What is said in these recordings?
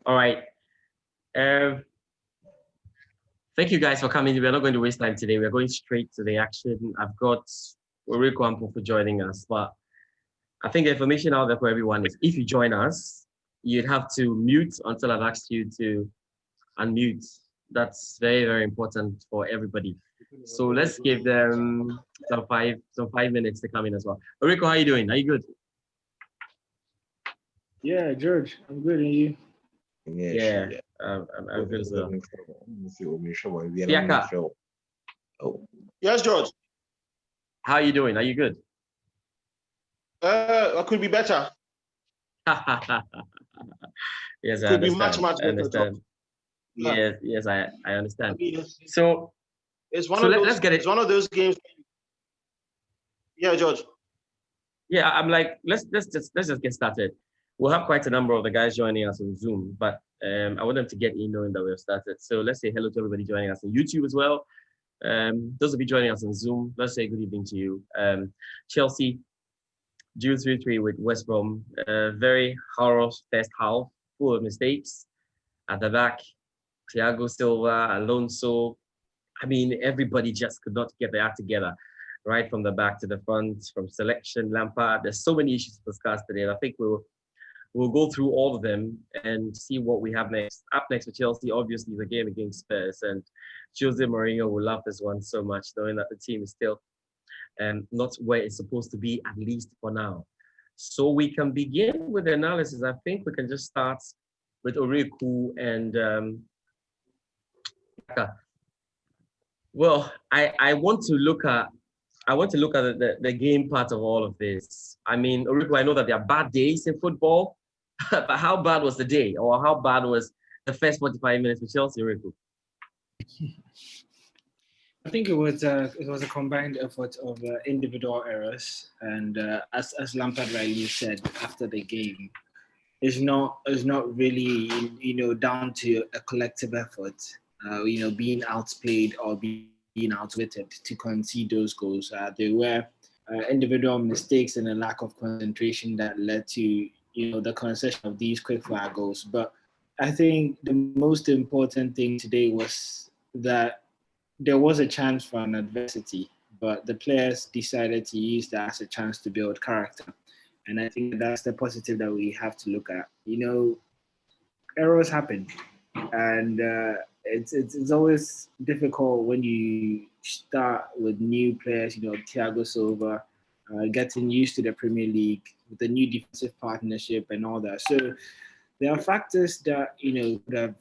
All right. Thank you guys for coming. We're not going to waste time today. We're going straight to the action. I've got Ulriko Ampo for joining us, but I think the information out there for everyone is if you join us, you'd have to mute until I've asked you to unmute. That's very, very important for everybody. So let's give them some five minutes to come in as well. Ulriko, how are you doing? Are you good? Yeah, George, I'm good. And you? Yeah, I'm good as well. Fiaka. Yes, George. How are you doing? Are you good? I could be better. Yes, I could be understand. much I better. understand. Yeah. Yes, I understand. I mean, So it's one of those. Let's get it. It's one of those games. Yeah, George. Yeah, I'm like, let's just get started. We'll have quite a number of the guys joining us on Zoom, but I want them to get in knowing that we've started. So let's say hello to everybody joining us on YouTube as well. Those of you joining us on Zoom, let's say good evening to you. Chelsea, June 3-3 with WestBrom. Very horror first half, full of mistakes. At the back, Thiago Silva, Alonso. I mean, everybody just could not get their act together, right from the back to the front, from selection, Lampard. There's so many issues to discuss today. And I think we'll go through all of them and see what we have next. Up next for Chelsea, obviously, the game against Spurs. And Jose Mourinho will love this one so much, knowing that the team is still not where it's supposed to be, at least for now. So we can begin with the analysis. I think we can just start with Oriku and well, I want to look at the game part of all of this. I mean, Oriku, I know that there are bad days in football, but how bad was the day, or how bad was the first 45 minutes for Chelsea, Oriku? I think it was a combined effort of individual errors, and as Lampard rightly said after the game, it's not really down to a collective effort. Being outplayed or being outwitted to concede those goals. There were individual mistakes and a lack of concentration that led to the concession of these quick fire goals. But I think the most important thing today was that there was a chance for an adversity, but the players decided to use that as a chance to build character. And I think that's the positive that we have to look at. Errors happen, and it's always difficult when you start with new players. Thiago Silva, getting used to the Premier League with the new defensive partnership and all that. So there are factors that could have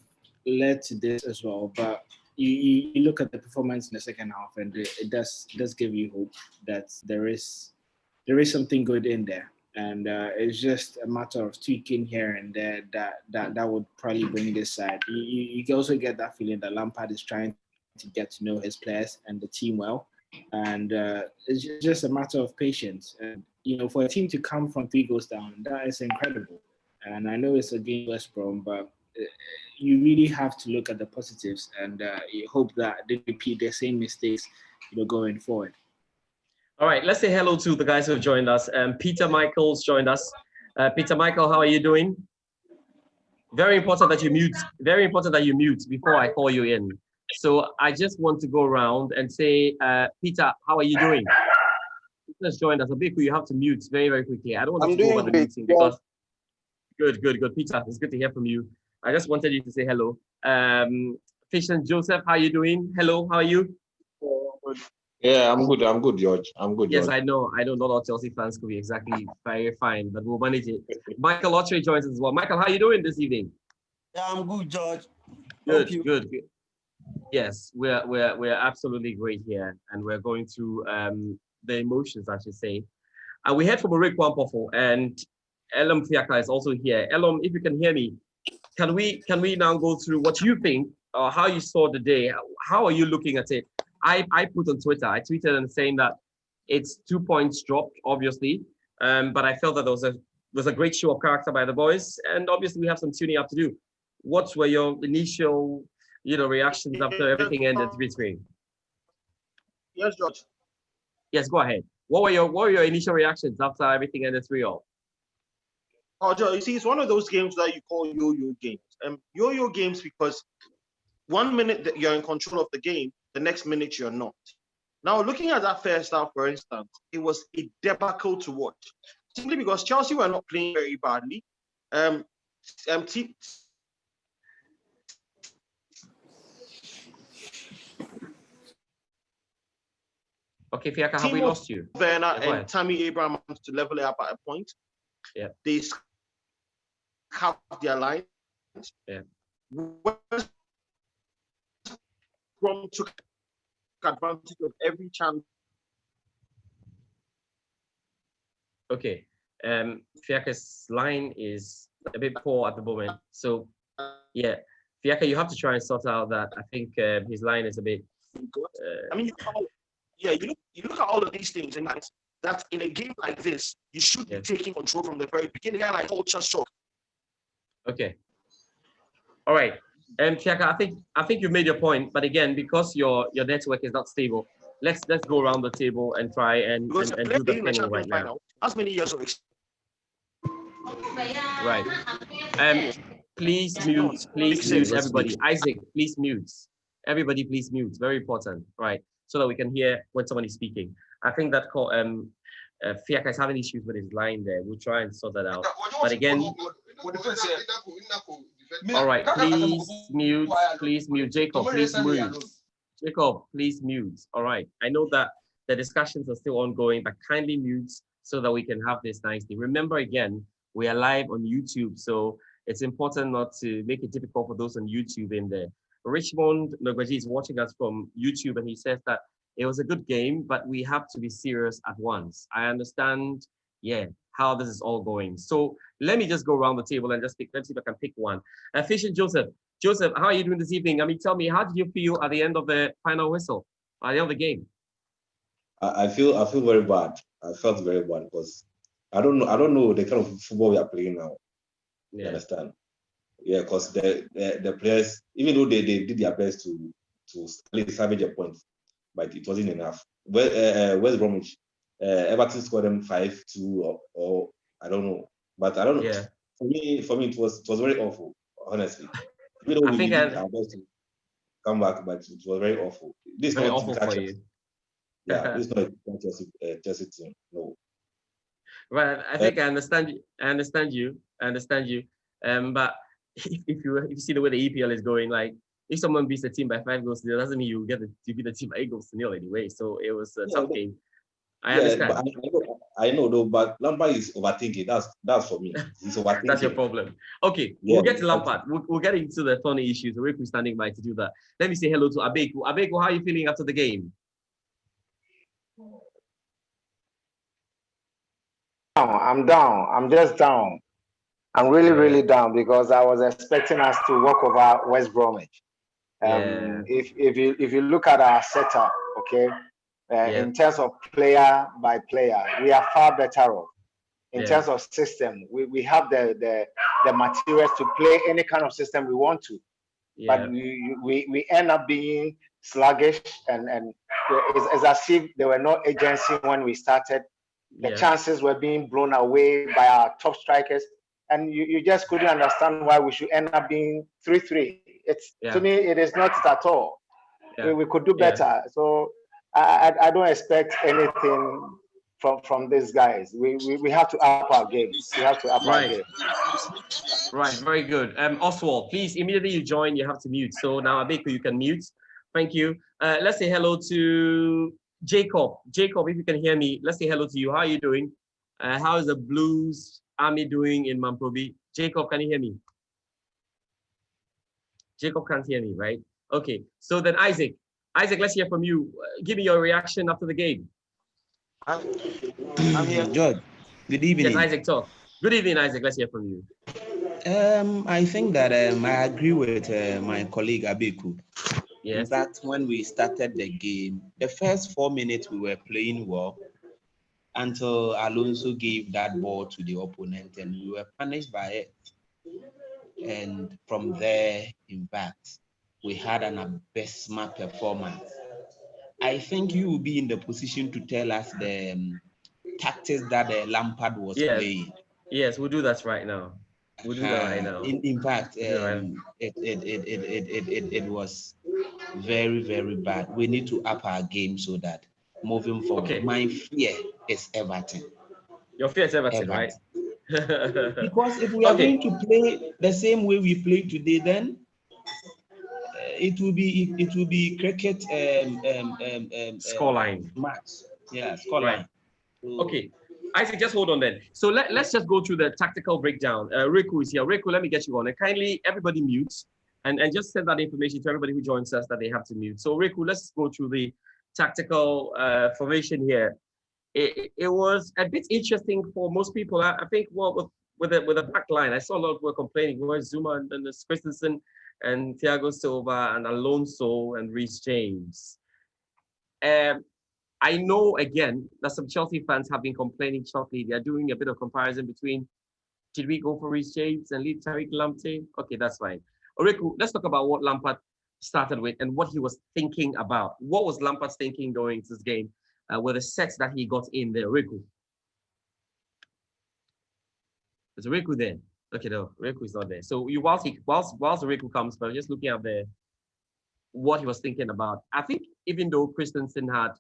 led to this as well, but. You look at the performance in the second half, and it does give you hope that there is something good in there, and it's just a matter of tweaking here and there that would probably bring this side. You can also get that feeling that Lampard is trying to get to know his players and the team well, and it's just a matter of patience. And for a team to come from 3 goals down, that is incredible. And I know it's against West Brom, but you really have to look at the positives and you hope that they repeat the same mistakes, going forward. All right, let's say hello to the guys who have joined us. Peter Michael's joined us. Peter Michael, how are you doing? Very important that you mute. Very important that you mute before I call you in. So I just want to go around and say, Peter, how are you doing? Peter's joined us. Abeku, you have to mute very, very quickly. I don't want to go over the meeting because. Good. Peter, it's good to hear from you. I just wanted you to say hello. Fish and Joseph, how are you doing? Hello, how are you? Yeah, I'm good, George. I'm good. Yes, George. I know not all Chelsea fans could be exactly very fine, but we'll manage it. Michael Autry joins us as well. Michael, how are you doing this evening? Yeah, I'm good, George. Good. Yes, we're absolutely great here, and we're going through the emotions, I should say. And we heard from Ulrich Wampofo, and Elom Fiaka is also here. Elom, if you can hear me, can we now go through what you think or how you saw the day? How are you looking at it? I put on Twitter, I tweeted and saying that it's 2 points dropped, obviously, but I felt that there was a great show of character by the boys, and obviously we have some tuning up to do. What were your initial, reactions after everything ended 3-3? Yes, George. Yes, go ahead. What were your initial reactions after everything ended 3-3? Oh, George, you see, it's one of those games that you call yo-yo games. Yo-yo games because 1 minute that you're in control of the game, the next minute you're not. Now, looking at that first half, for instance, it was a debacle to watch. Simply because Chelsea were not playing very badly. Okay, Fiaka, have we lost you? Werner and Tammy Abraham to level it up at a point. Yeah. They have their lines. Yeah. WestBrom took advantage of every chance. Okay. Fiaka's line is a bit poor at the moment. So, yeah. Fiaka, you have to try and sort out that. I think his line is a bit... you look at all of these things and that in a game like this, you should be taking control from the very beginning. And like culture shock. Okay. All right. Fiaka, I think you've made your point, but again, because your network is not stable, let's go around the table and try and do the panel right now. As many years of experience. Right. Please mute everybody. Isaac, please mute. Everybody, please mute. Very important, right? So that we can hear when someone is speaking. I think that Fiaka is having issues with his line there. We'll try and sort that out. But again, all right, please mute. Jacob, please mute. Jacob, please mute. All right. I know that the discussions are still ongoing, but kindly mute so that we can have this nicely. Remember, again, we are live on YouTube, so it's important not to make it difficult for those on YouTube in there. Richmond Nogbaji is watching us from YouTube, and he says that it was a good game, but we have to be serious at once. I understand, how this is all going. So let me just go around the table and just let's see if I can pick one. Fish and Joseph. Joseph, how are you doing this evening? I mean, tell me, how did you feel at the end of the final whistle, at the end of the game? I feel very bad. I felt very bad because I don't know the kind of football we are playing now. Yeah. You understand? Yeah, because the players, even though they did their best to salvage a point, but it wasn't enough. West Bromwich, Everton scored them 5-2 or I don't know, but I don't know. Yeah. For me, it was very awful, honestly. Even though we did our best to come back, but it was very awful. This is very not awful for you. Yeah, this is not a Chelsea team. No. Right, I think I understand you. But if you see the way the EPL is going, like if someone beats the team by 5 goals, that doesn't mean you beat the team by 8-0 anyway. So it was a tough game. I understand. But I know though, but Lampard is overthinking. That's for me. He's overthinking. That's your problem. Okay, we'll get to Lampard. We'll get into the funny issues. We're standing by to do that. Let me say hello to Abeku. Abeku, how are you feeling after the game? I'm down. I'm just down. I'm really down because I was expecting us to walk over West Bromwich. If you look at our setup, okay, in terms of player by player, we are far better off. In terms of system, we have the materials to play any kind of system we want to. but we end up being sluggish, and it's as if there were no agency when we started. The chances were being blown away by our top strikers, and you just couldn't understand why we should end up being 3-3. To me, it is not at all. We could do better. So I don't expect anything from these guys. We have to up our games. We have to up our game. Right, very good. Oswald, please, immediately you join, you have to mute. So now, Abeku, you can mute. Thank you. Let's say hello to Jacob. Jacob, if you can hear me, let's say hello to you. How are you doing? How is the Blues Army doing in Mamprobi? Jacob, can you hear me? Jacob can't hear me, right? Okay, so then Isaac, let's hear from you. Give me your reaction after the game. I'm here. George, good evening. Yes, Isaac, talk. Good evening, Isaac. Let's hear from you. I think that I agree with my colleague Abeku. Yes. In fact, when we started the game, the first 4 minutes we were playing well until Alonso gave that ball to the opponent, and we were punished by it. And from there, in fact, we had an abysmal performance. I think you will be in the position to tell us the tactics that Lampard was playing. Yes, we'll do that right now. We'll do that right now. In fact, it was very, very bad. We need to up our game so that moving forward, my fear is Everton. Your fear is Everton, right? Because if we are going to play the same way we play today, then it will be cricket scoreline match. Yeah, scoreline. Right. Okay. Isaac, just hold on then. So let's just go through the tactical breakdown. Riku is here. Riku, let me get you on. And kindly, everybody mute and just send that information to everybody who joins us that they have to mute. So Riku, let's go through the tactical formation here. It was a bit interesting for most people. I think with the back line, I saw a lot of people complaining. Where's Zuma and Christensen and Thiago Silva and Alonso and Reece James. I know, again, that some Chelsea fans have been complaining shortly. They're doing a bit of comparison between, did we go for Reece James and leave Tariq Lamptey? Okay, that's fine. Oriku, let's talk about what Lampard started with and what he was thinking about. What was Lampard's thinking going into this game with the sets that he got in there? Oriku. Is Oriku there? Okay, no, Oriku is not there. So whilst Oriku comes, but just looking at what he was thinking about. I think even though Christensen had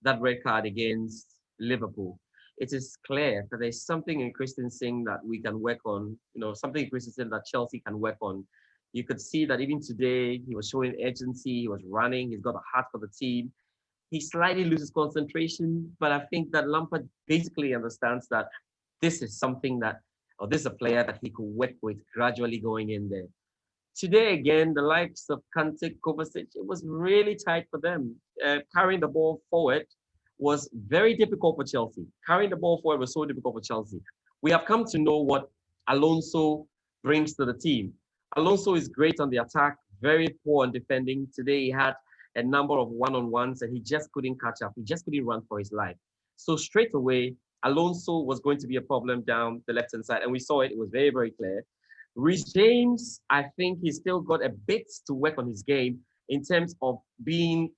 that red card against Liverpool, it is clear that there's something in Christensen that we can work on, something in Christensen that Chelsea can work on. You could see that even today, he was showing urgency, he was running, he's got a heart for the team. He slightly loses concentration, but I think that Lampard basically understands that this is something that, or this is a player that he could work with gradually going in there. Today, again, the likes of Kante, Kovacic, it was really tight for them. Carrying the ball forward was very difficult for Chelsea. Carrying the ball forward was so difficult for Chelsea. We have come to know what Alonso brings to the team. Alonso is great on the attack, very poor on defending. Today, he had a number of one-on-ones and he just couldn't catch up. He just couldn't run for his life. So straight away, Alonso was going to be a problem down the left-hand side. And we saw it. It was very, very clear. Reece James, I think he's still got a bit to work on his game in terms of being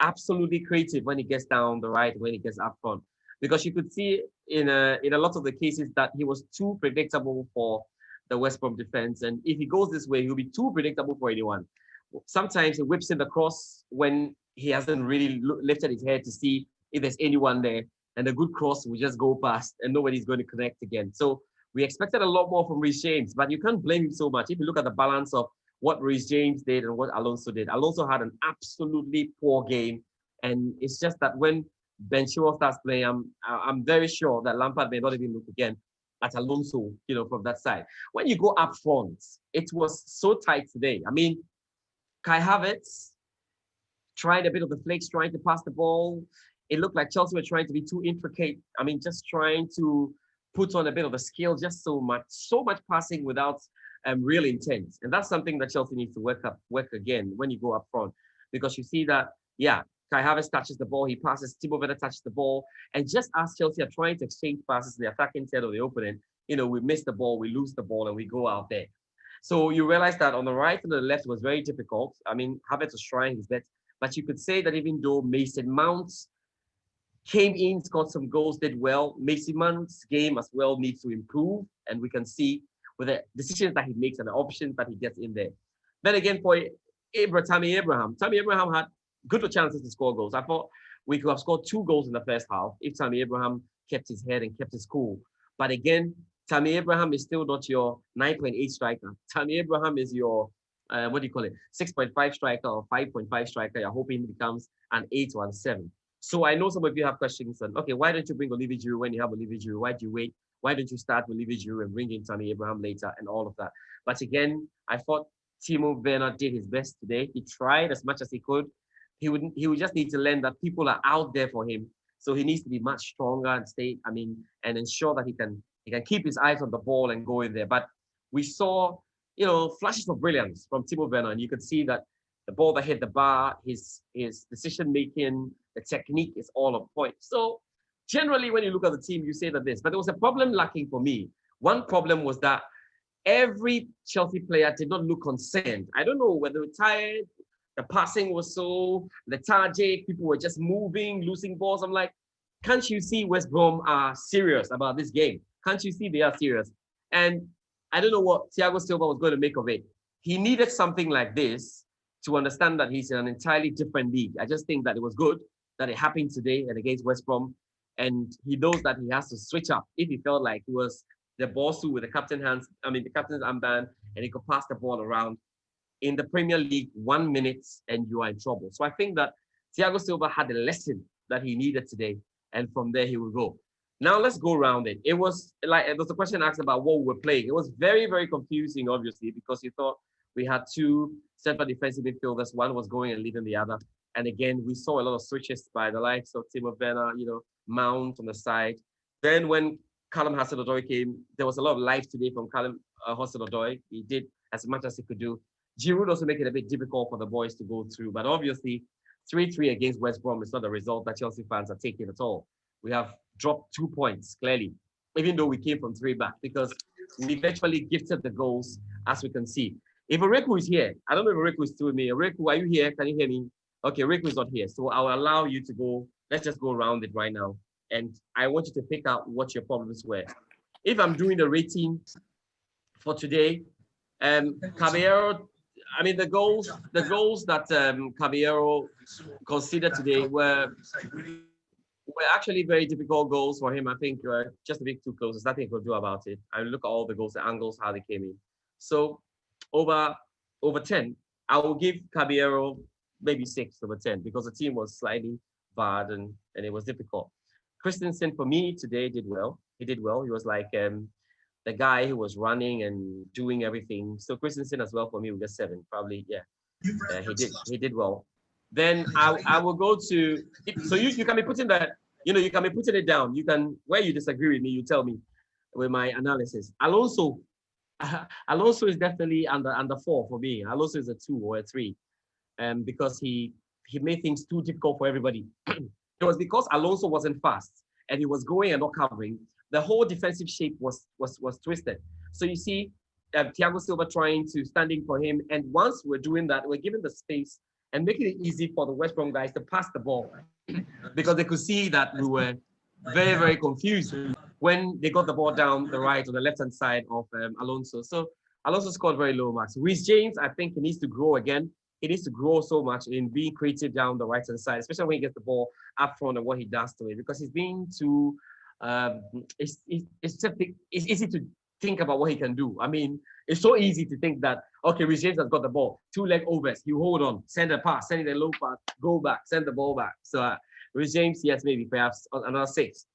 absolutely creative when he gets down the right, when he gets up front. Because you could see in a lot of the cases that he was too predictable for the WestBrom defense. And if he goes this way, he'll be too predictable for anyone. Sometimes he whips in the cross when he hasn't really lifted his head to see if there's anyone there. And a good cross will just go past and nobody's going to connect again. So we expected a lot more from Reece James, but you can't blame him so much. If you look at the balance of what Reece James did and what Alonso did, Alonso had an absolutely poor game. And it's just that when Ben Chilwell starts playing, I'm very sure that Lampard may not even look again at Alonso, from that side. When you go up front, it was so tight today. I mean, Kai Havertz tried a bit of the flakes, trying to pass the ball. It looked like Chelsea were trying to be too intricate. I mean, just trying to put on a bit of a skill, just so much passing without real intent. And that's something that Chelsea needs to work again when you go up front. Because you see that, Kai Havertz touches the ball, he passes, Timo Werner touches the ball. And just as Chelsea are trying to exchange passes in the attacking third of the opponent, we miss the ball, we lose the ball, and we go out there. So you realize that on the right and the left was very difficult. I mean, Havertz was trying his best, but you could say that even though Mason Mount came in, scored some goals, did well, Mason Mount's game as well needs to improve, and we can see with the decisions that he makes and the options that he gets in there. Then again, for Tammy Abraham had good chances to score goals. I thought we could have scored 2 goals in the first half if Tammy Abraham kept his head and kept his cool. But again, Tammy Abraham is still not your 9.8 striker. Tammy Abraham is your, 6.5 striker or 5.5 striker. You're hoping he becomes an 8 or a 7. So I know some of you have questions on, okay, why don't you bring Olivier Giroud when you have Olivier Giroud? Why do you wait? Why don't you start with Olivier Giroud and bring in Tammy Abraham later and all of that? But again, I thought Timo Werner did his best today. He tried as much as he could. He would just need to learn that people are out there for him. So he needs to be much stronger and and ensure that he can keep his eyes on the ball and go in there. But we saw, flashes of brilliance from Timo Werner, and you could see that the ball that hit the bar, his decision making, the technique is all on point. So generally, when you look at the team, you say that this, but there was a problem lacking for me. One problem was that every Chelsea player did not look concerned. I don't know whether they were tired, the passing was so lethargic, people were just moving, losing balls. I'm like, can't you see West Brom are serious about this game? Can't you see they are serious? And I don't know what Thiago Silva was going to make of it. He needed something like this to understand that he's in an entirely different league. I just think that it was good that it happened today and against West Brom. And he knows that he has to switch up if he felt like he was the boss with the captain's armband, and he could pass the ball around. In the Premier League, 1 minute and you are in trouble. So I think that Thiago Silva had a lesson that he needed today, and from there he will go. Now let's go around it. It was a question asked about what we were playing. It was very, very confusing, obviously, because you thought we had 2 central defensive midfielders. One was going and leading the other. And again, we saw a lot of switches by the likes of Timo Werner, Mount on the side. Then when Callum Hudson-Odoi came, there was a lot of life today from Callum Hudson-Odoi. He did as much as he could do. Giroud also make it a bit difficult for the boys to go through. But obviously, 3-3 against West Brom is not a result that Chelsea fans are taking at all. We have dropped 2 points, clearly, even though we came from 3 back, because we virtually gifted the goals, as we can see. If Oreku is here, I don't know if Oreku is still with me. Oreku, are you here? Can you hear me? Okay, Oreku is not here. So I'll allow you to go. Let's just go around it right now. And I want you to pick out what your problems were. If I'm doing the rating for today, Caballero, I mean, the goals that Caballero considered today were actually very difficult goals for him. I think just a bit too close. There's nothing he could do about it. I mean, look at all the goals, the angles, how they came in. So over 10, I will give Caballero maybe 6 over 10 because the team was slightly bad and it was difficult. Christensen, for me, today did well. He did well. He was like the guy who was running and doing everything. So Christensen as well for me will get 7, probably. Yeah, he did well. Then I will go to. So you can be putting that. You can be putting it down. You can, where you disagree with me, you tell me with my analysis. Alonso is definitely under 4 for me. Alonso is a 2 or a 3, because he made things too difficult for everybody. It was because Alonso wasn't fast and he was going and not covering. The whole defensive shape was twisted. So you see Thiago Silva trying to stand in for him. And once we're doing that, we're giving the space and making it easy for the West Brom guys to pass the ball because they could see that we were very, very confused when they got the ball down the right or the left-hand side of Alonso. So Alonso scored very low marks. Reece James, I think he needs to grow again. He needs to grow so much in being creative down the right-hand side, especially when he gets the ball up front and what he does to it, because he's being too, it's easy to think about what he can do. I mean, it's so easy to think that, okay, Reece James has got the ball, 2 leg overs, you hold on, send a pass, send it a low pass, go back, send the ball back. So Reece James, yes, maybe perhaps another 6.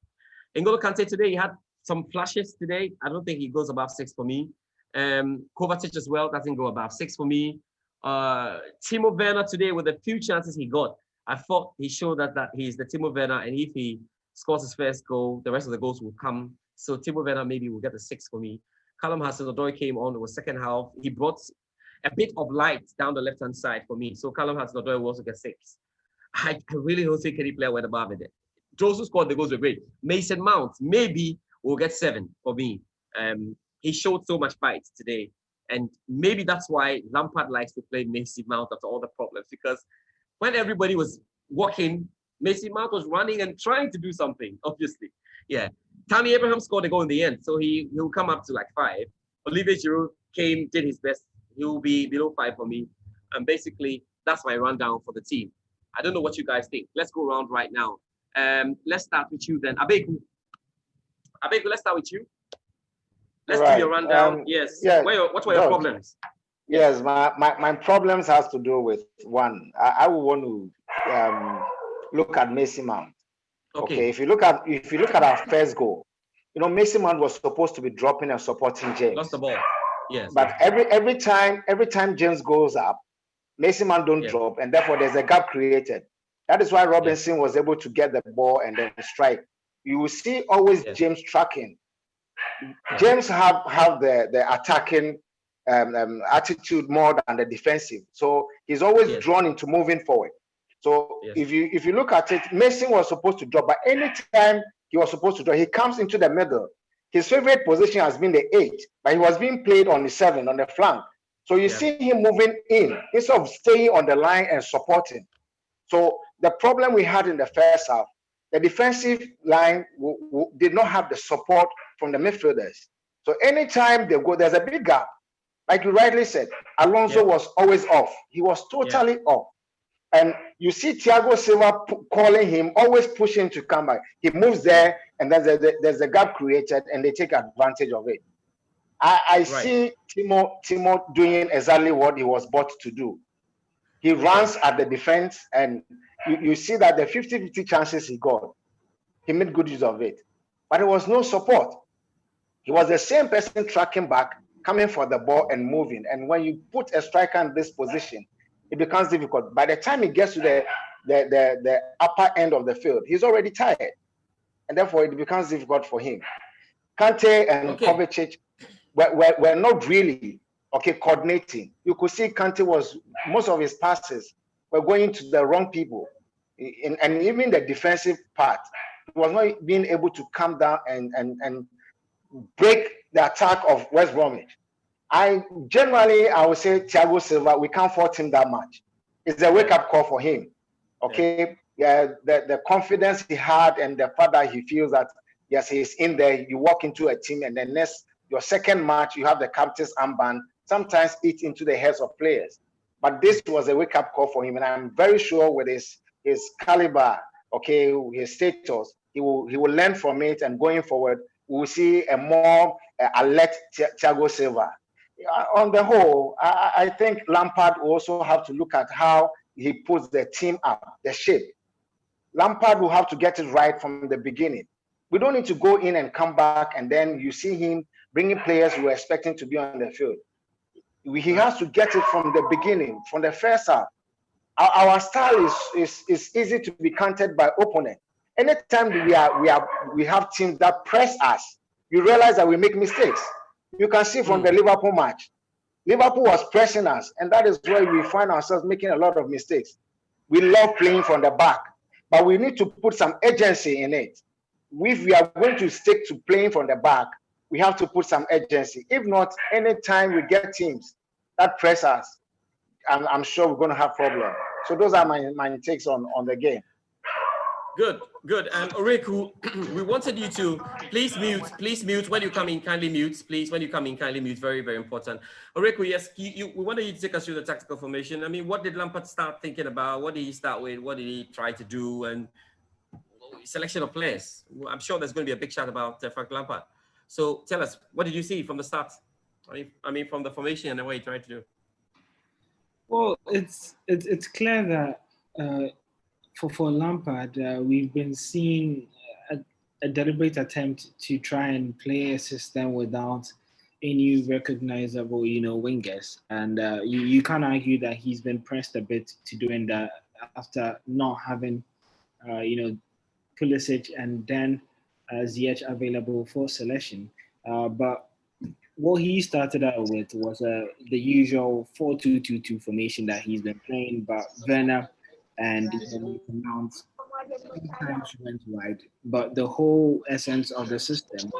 N'Golo Kante today, he had some flashes today. I don't think he goes above 6 for me. Kovacic as well doesn't go above 6 for me. Timo Werner today, with the few chances he got, I thought he showed that he's the Timo Werner, and if he scores his first goal, the rest of the goals will come. So Timo Werner maybe will get a 6 for me. Callum Hudson-Odoi came on, it was second half. He brought a bit of light down the left-hand side for me. So Callum Hudson-Odoi will also get 6. I really don't think any player went above it. Those who scored the goals were great. Mason Mount maybe will get 7 for me. He showed so much fight today. And maybe that's why Lampard likes to play Mason Mount after all the problems, because when everybody was walking, Mason Mount was running and trying to do something, obviously. Yeah. Tammy Abraham scored a goal in the end, so he'll come up to like 5. Olivier Giroud did his best. He'll be below 5 for me. And basically, that's my rundown for the team. I don't know what you guys think. Let's go around right now. Let's start with you then. Abegu, let's start with you. Let's do your rundown. Yes. Yeah. What were your problems? Yes, my problems has to do with one. I would want to look at Mason Mount. Okay. If you look at our first goal, Mason Mount was supposed to be dropping and supporting James. Lost the ball. Yes. But every time James goes up, Mason Mount don't drop, and therefore there's a gap created. That is why Robinson was able to get the ball and then strike. You will see always James tracking. James have the attacking attitude more than the defensive, so he's always drawn into moving forward. So if you look at it, Mason was supposed to drop, but anytime he was supposed to drop, he comes into the middle. His favorite position has been the 8, but he was being played on the 7 on the flank. So you see him moving in instead of staying on the line and supporting. So the problem we had in the first half, the defensive line did not have the support from the midfielders. So anytime they go, there's a big gap. Like you rightly said, Alonso was always off. He was totally off. And you see Thiago Silva calling him, always pushing to come back. He moves there, and then there's a gap created, and they take advantage of it. I see Timo doing exactly what he was bought to do. He runs at the defense, and you see that the 50-50 chances he got, he made good use of it. But there was no support. He was the same person tracking back, coming for the ball and moving. And when you put a striker in this position, it becomes difficult. By the time he gets to the upper end of the field, he's already tired. And therefore, it becomes difficult for him. Kante and Kovacic were not really coordinating. You could see Kante most of his passes were going to the wrong people. And even the defensive part, he was not being able to come down and break the attack of West Bromwich. I would say Thiago Silva, we can't fault him that much. It's a wake-up call for him. The confidence he had and the fact that he feels that, yes, he's in there. You walk into a team and then your second match, you have the captain's armband, sometimes eat into the heads of players. But this was a wake-up call for him, and I'm very sure with his caliber, his status, he will learn from it, and going forward, we will see a more alert Thiago Silva. On the whole, I think Lampard will also have to look at how he puts the team up, the shape. Lampard will have to get it right from the beginning. We don't need to go in and come back, and then you see him bringing players who are expecting to be on the field. He has to get it from the beginning, from the first half. Our style is easy to be countered by opponent. Anytime we have teams that press us, you realize that we make mistakes. You can see from the Liverpool match. Liverpool was pressing us, and that is where we find ourselves making a lot of mistakes. We love playing from the back, but we need to put some urgency in it. If we are going to stick to playing from the back, we have to put some urgency. If not, anytime we get teams that press us, I'm sure we're going to have problems. So those are my takes on the game. Good. And Oreku, we wanted you to please mute when you come in, kindly mute, please. When you come in, kindly mute, very, very important. Oreku, yes, we wanted you to take us through the tactical formation. I mean, what did Lampard start thinking about? What did he start with? What did he try to do? And selection of players. I'm sure there's going to be a big chat about Frank Lampard. So tell us, what did you see from the start? I mean, from the formation and what he tried to do. Well, it's clear that for Lampard, we've been seeing a deliberate attempt to try and play a system without any recognizable, wingers. And you can't argue that he's been pressed a bit to doing that after not having, Pulisic and then Ziyech available for selection. But what he started out with was the usual 4-2-2-2 formation that he's been playing, but Werner and Mount sometimes went wide. But the whole essence of the system,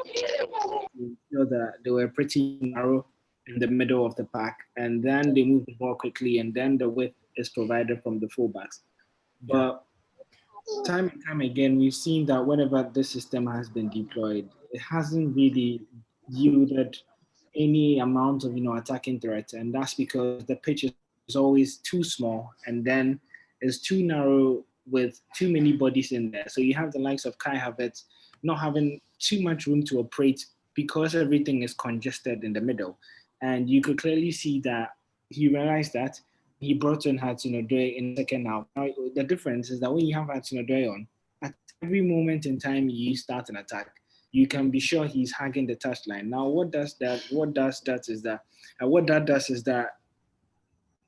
that they were pretty narrow in the middle of the pack, and then they move the ball quickly, and then the width is provided from the fullbacks. But time and time again, we've seen that whenever this system has been deployed, it hasn't really yielded any amount of attacking threat, and that's because the pitch is always too small, and then it's too narrow with too many bodies in there. So you have the likes of Kai Havertz not having too much room to operate because everything is congested in the middle, and you could clearly see that he realized that. He brought in Hudson-Odoi in the second half. Now, the difference is that when you have Hudson-Odoi on, at every moment in time you start an attack, you can be sure he's hugging the touchline. Now, what that does is that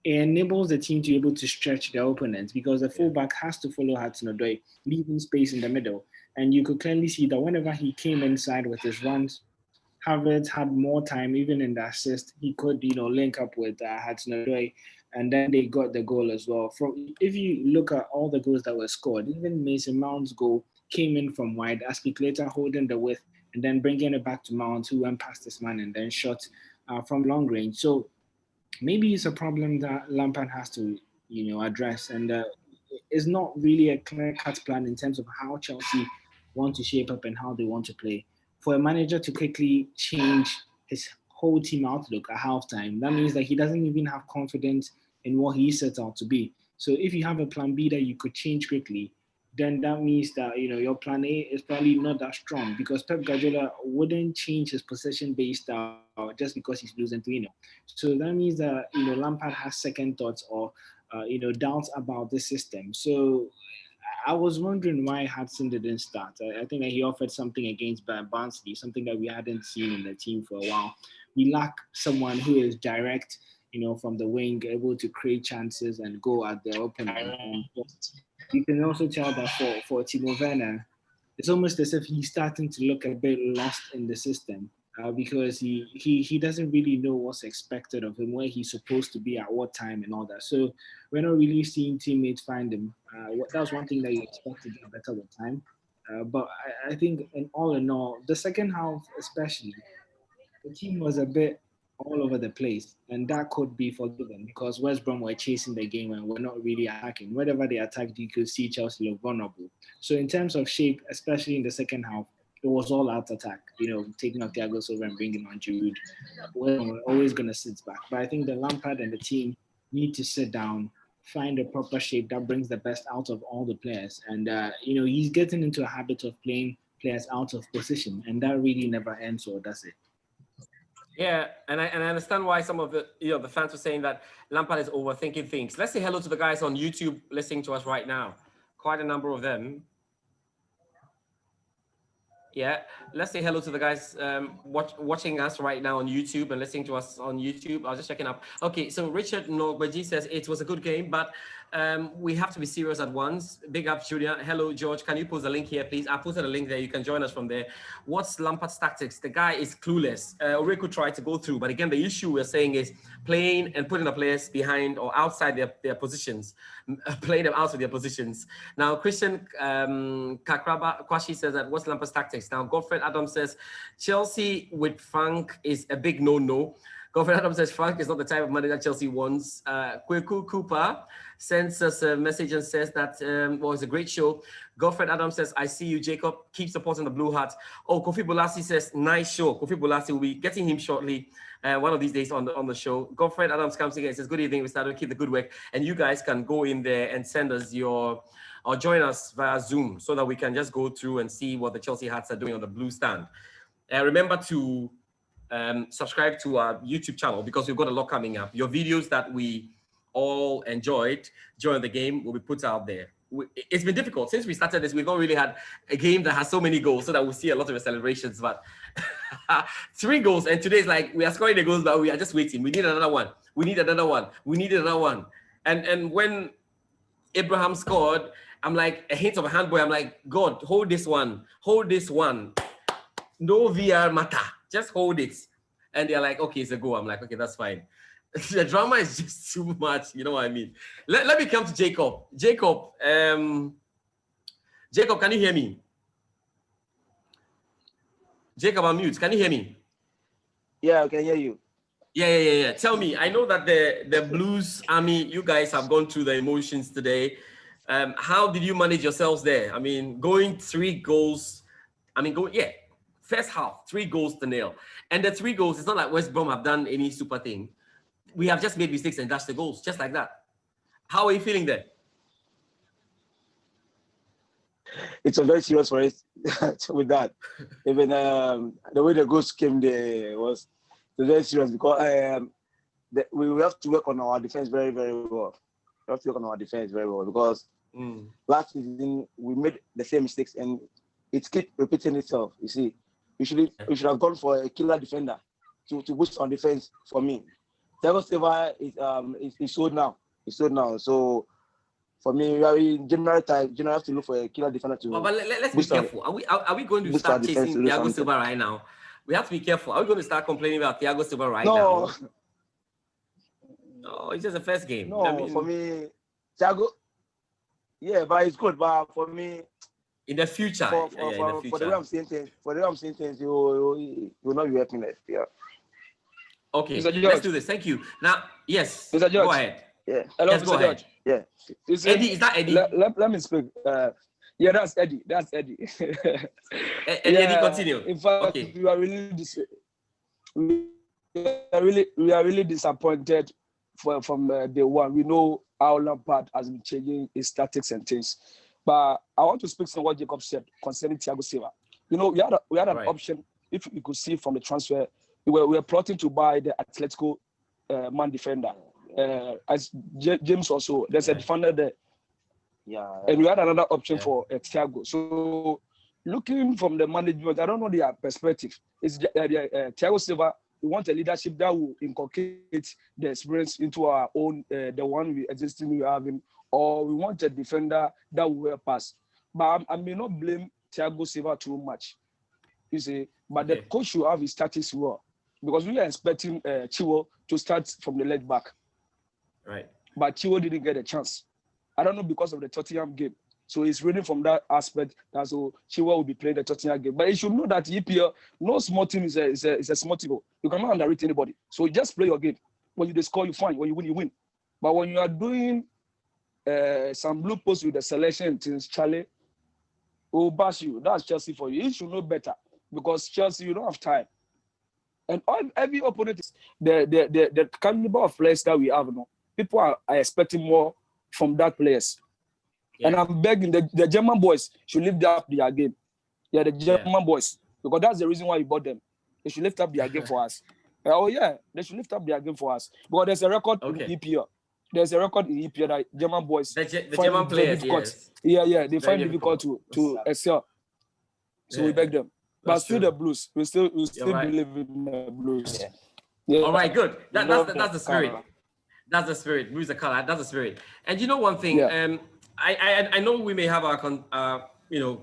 it enables the team to be able to stretch their opponents because the fullback has to follow Hudson-Odoi, leaving space in the middle. And you could clearly see that whenever he came inside with his runs, Havertz had more time, even in the assist. He could, link up with Hudson-Odoi, and then they got the goal as well. If you look at all the goals that were scored, even Mason Mount's goal came in from wide, Aspilicueta holding the width and then bringing it back to Mount, who went past this man and then shot from long range. So maybe it's a problem that Lampard has to, address. And it's not really a clear-cut plan in terms of how Chelsea want to shape up and how they want to play. For a manager to quickly change his whole team outlook at halftime, that means that he doesn't even have confidence in what he set out to be. So if you have a plan B that you could change quickly, then that means that your plan A is probably not that strong because Pep Guardiola wouldn't change his possession-based style just because he's losing 3-0. So that means that Lampard has second thoughts or doubts about the system. So I was wondering why Hudson didn't start. I think that he offered something against Barnsley, something that we hadn't seen in the team for a while. We lack someone who is direct, from the wing, able to create chances and go at the opponent. And you can also tell that for Timo Werner, it's almost as if he's starting to look a bit lost in the system because he doesn't really know what's expected of him, where he's supposed to be at what time and all that. So we're not really seeing teammates find him. That was one thing that you expect to get better with time. But I think in all, the second half especially, the team was a bit all over the place, and that could be forgiven because West Brom were chasing the game and were not really attacking. Whenever they attacked, you could see Chelsea look vulnerable. So in terms of shape, especially in the second half, it was all out attack. Taking off Thiago Silva and bringing on Giroud. We're always going to sit back. But I think the Lampard and the team need to sit down, find a proper shape that brings the best out of all the players. And he's getting into a habit of playing players out of position, and that really never ends, or does it? Yeah, and I understand why some of the the fans were saying that Lampard is overthinking things. Let's say hello to the guys on YouTube listening to us right now. Quite a number of them. Yeah, let's say hello to the guys watching us right now on YouTube and listening to us on YouTube. I was just checking up. Okay, so Richard Nogbaji says it was a good game, but we have to be serious at once. Big up, Julia. Hello, George. Can you post a link here, please? I posted a link there. You can join us from there. What's Lampard's tactics? The guy is clueless. Rico tried to go through, but again, the issue we're saying is playing and putting the players behind or outside their positions, playing them out of their positions. Now, Christian Kakraba Kwashi says that what's Lampard's tactics? Now, Godfred Adams says Chelsea with Frank is a big no-no. Godfred Adams says Frank is not the type of manager Chelsea wants. Kweku Cooper sends us a message and says that it's a great show. Godfred Adams says, I see you, Jacob. Keep supporting the Blue Hearts. Oh, Kofi Bolasi says, nice show. Kofi Bolasi will be getting him shortly one of these days on the show. Godfred Adams comes again and says, good evening, Mr. Adams. Keep the good work. And you guys can go in there and send us or join us via Zoom so that we can just go through and see what the Chelsea Hearts are doing on the BluesStand. Remember to subscribe to our YouTube channel because we've got a lot coming up. Your videos that we all enjoyed during the game will be put out there. It's been difficult. Since we started this, we've not really had a game that has so many goals so that we'll see a lot of the celebrations, but 3 goals. And today's like, we are scoring the goals, but we are just waiting. We need another one. We need another one. We need another one. And when Abraham scored, I'm like, a hint of a handball. I'm like, God, hold this one. Hold this one. No VR matter. Just hold it. And they're like, okay, it's a go. I'm like, okay, that's fine. The drama is just too much. You know what I mean? Let me come to Jacob. Jacob, Jacob, can you hear me? Jacob, I'm mute. Can you hear me? Yeah, I can hear you. Yeah. Tell me, I know that the Blues Army, you guys have gone through the emotions today. How did you manage yourselves there? I mean, going 3 goals. First half, 3 goals to nil. And the 3 goals, it's not like West Brom have done any super thing. We have just made mistakes and dashed the goals, just like that. How are you feeling there? It's a very serious for us with that. Even the way the goals came there was very serious because we have to work on our defense very, very well. We have to work on our defense very well because last season we made the same mistakes and it keeps repeating itself. You see, we should have gone for a killer defender to boost on defense for me. Thiago Silva is sold now. He's sold now. So for me, we are in general have to look for a killer defender to. But let's be careful. Are we going to start chasing Thiago Silva right now? We have to be careful. Are we going to start complaining about Thiago Silva right now? No, it's just the first game. No, for me, Thiago. Yeah, but it's good. But for me, in the future, for the way I'm saying things, you will not be helping us. Yeah. Okay, let's do this. Thank you. Now, yes, go ahead. Yeah. Hello, yes, go ahead. Yeah. Eddie, is that Eddie? Let me speak. Yeah, that's Eddie. Eddie, continue. In fact, okay. we are really disappointed from day one. We know how Lampard has been changing his tactics and things. But I want to speak on what Jacob said concerning Thiago Silva. You know, we had an option. If you could see from the transfer, we were plotting to buy the Atletico man defender. As James also, there's a defender there. Yeah. And we had another option for Thiago. So looking from the management, I don't know their perspective. It's Thiago Silva. We want a leadership that will inculcate the experience into our own, the one we having, or we want a defender that will help us. But I may not blame Thiago Silva too much. You see, but the coach should have his tactics well because we are expecting Chiwo to start from the left back. Right. But Chiwo didn't get a chance. I don't know because of the Tottenham game. So it's reading from that aspect that so Chiwo will be playing the Tottenham game. But you should know that EPL, no small team is a small team. You cannot underrate anybody. So you just play your game. When you score, you fine. When you win, you win. But when you are doing some blue posts with the selection things, Charlie will bash you. That's Chelsea for you. You should know better because Chelsea, you don't have time. And every opponent is the caliber of players that we have. You know, people are expecting more from that players. Yeah. And I'm begging the German boys should lift up their game. Yeah, the German boys. Because that's the reason why we bought them. They should lift up their game for us. They should lift up their game for us. Because there's a record in EPL. There's a record in EPL that German boys the German players, yes. Yeah, they find it difficult to excel. So we beg them. But still the Blues. We still believe in the Blues. Yeah. Yeah. All right, good. That's the spirit. That's the spirit. Blues the color. That's the spirit. And you know one thing, I know we may have our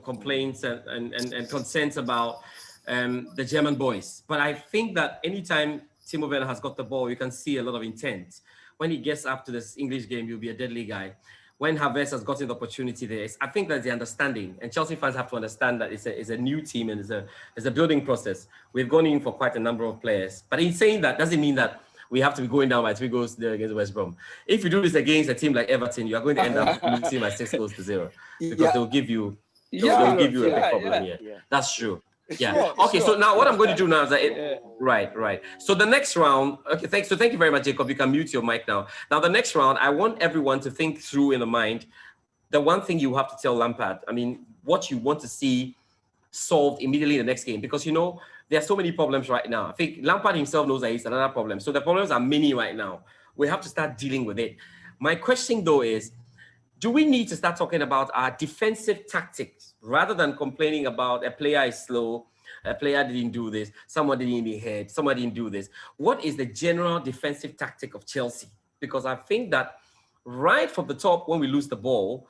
complaints and concerns about the German boys, but I think that anytime Timo Werner has got the ball, you can see a lot of intent. When he gets up to this English game, he'll be a deadly guy. When Havertz has gotten the opportunity there, I think that's the understanding, and Chelsea fans have to understand that it's a new team and it's a building process. We've gone in for quite a number of players, but in saying that doesn't mean that we have to be going down by 3 goals there against West Brom. If you do this against a team like Everton, you are going to end up losing by 6 goals to 0 because they'll give you a big problem here. Yeah. That's true. Yeah. Okay. So now what I'm going to do now is that right. So the next round. Okay. Thank you very much, Jacob. You can mute your mic now. Now the next round, I want everyone to think through in the mind the one thing you have to tell Lampard. I mean, what you want to see solved immediately in the next game, because there are so many problems right now. I think Lampard himself knows that it's another problem. So the problems are many right now. We have to start dealing with it. My question though is, do we need to start talking about our defensive tactics rather than complaining about a player is slow, a player didn't do this, someone didn't be hit, someone didn't do this? What is the general defensive tactic of Chelsea? Because I think that right from the top, when we lose the ball,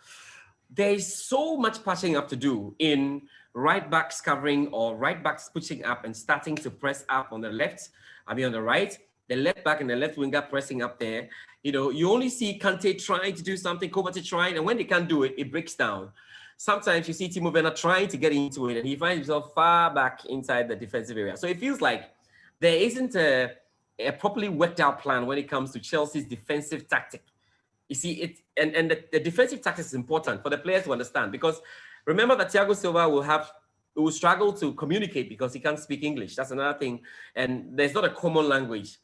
there is so much patching up to do in right backs covering or right backs pushing up and starting to press up on the left, on the right, the left back and the left winger pressing up there. You only see Kante trying to do something, Kovacic trying, and when they can't do it, it breaks down. Sometimes you see Timo Werner trying to get into it, and he finds himself far back inside the defensive area. So it feels like there isn't a a properly worked out plan when it comes to Chelsea's defensive tactic. You see, the defensive tactics is important for the players to understand, because remember that Thiago Silva will struggle to communicate because he can't speak English. That's another thing. And there's not a common language.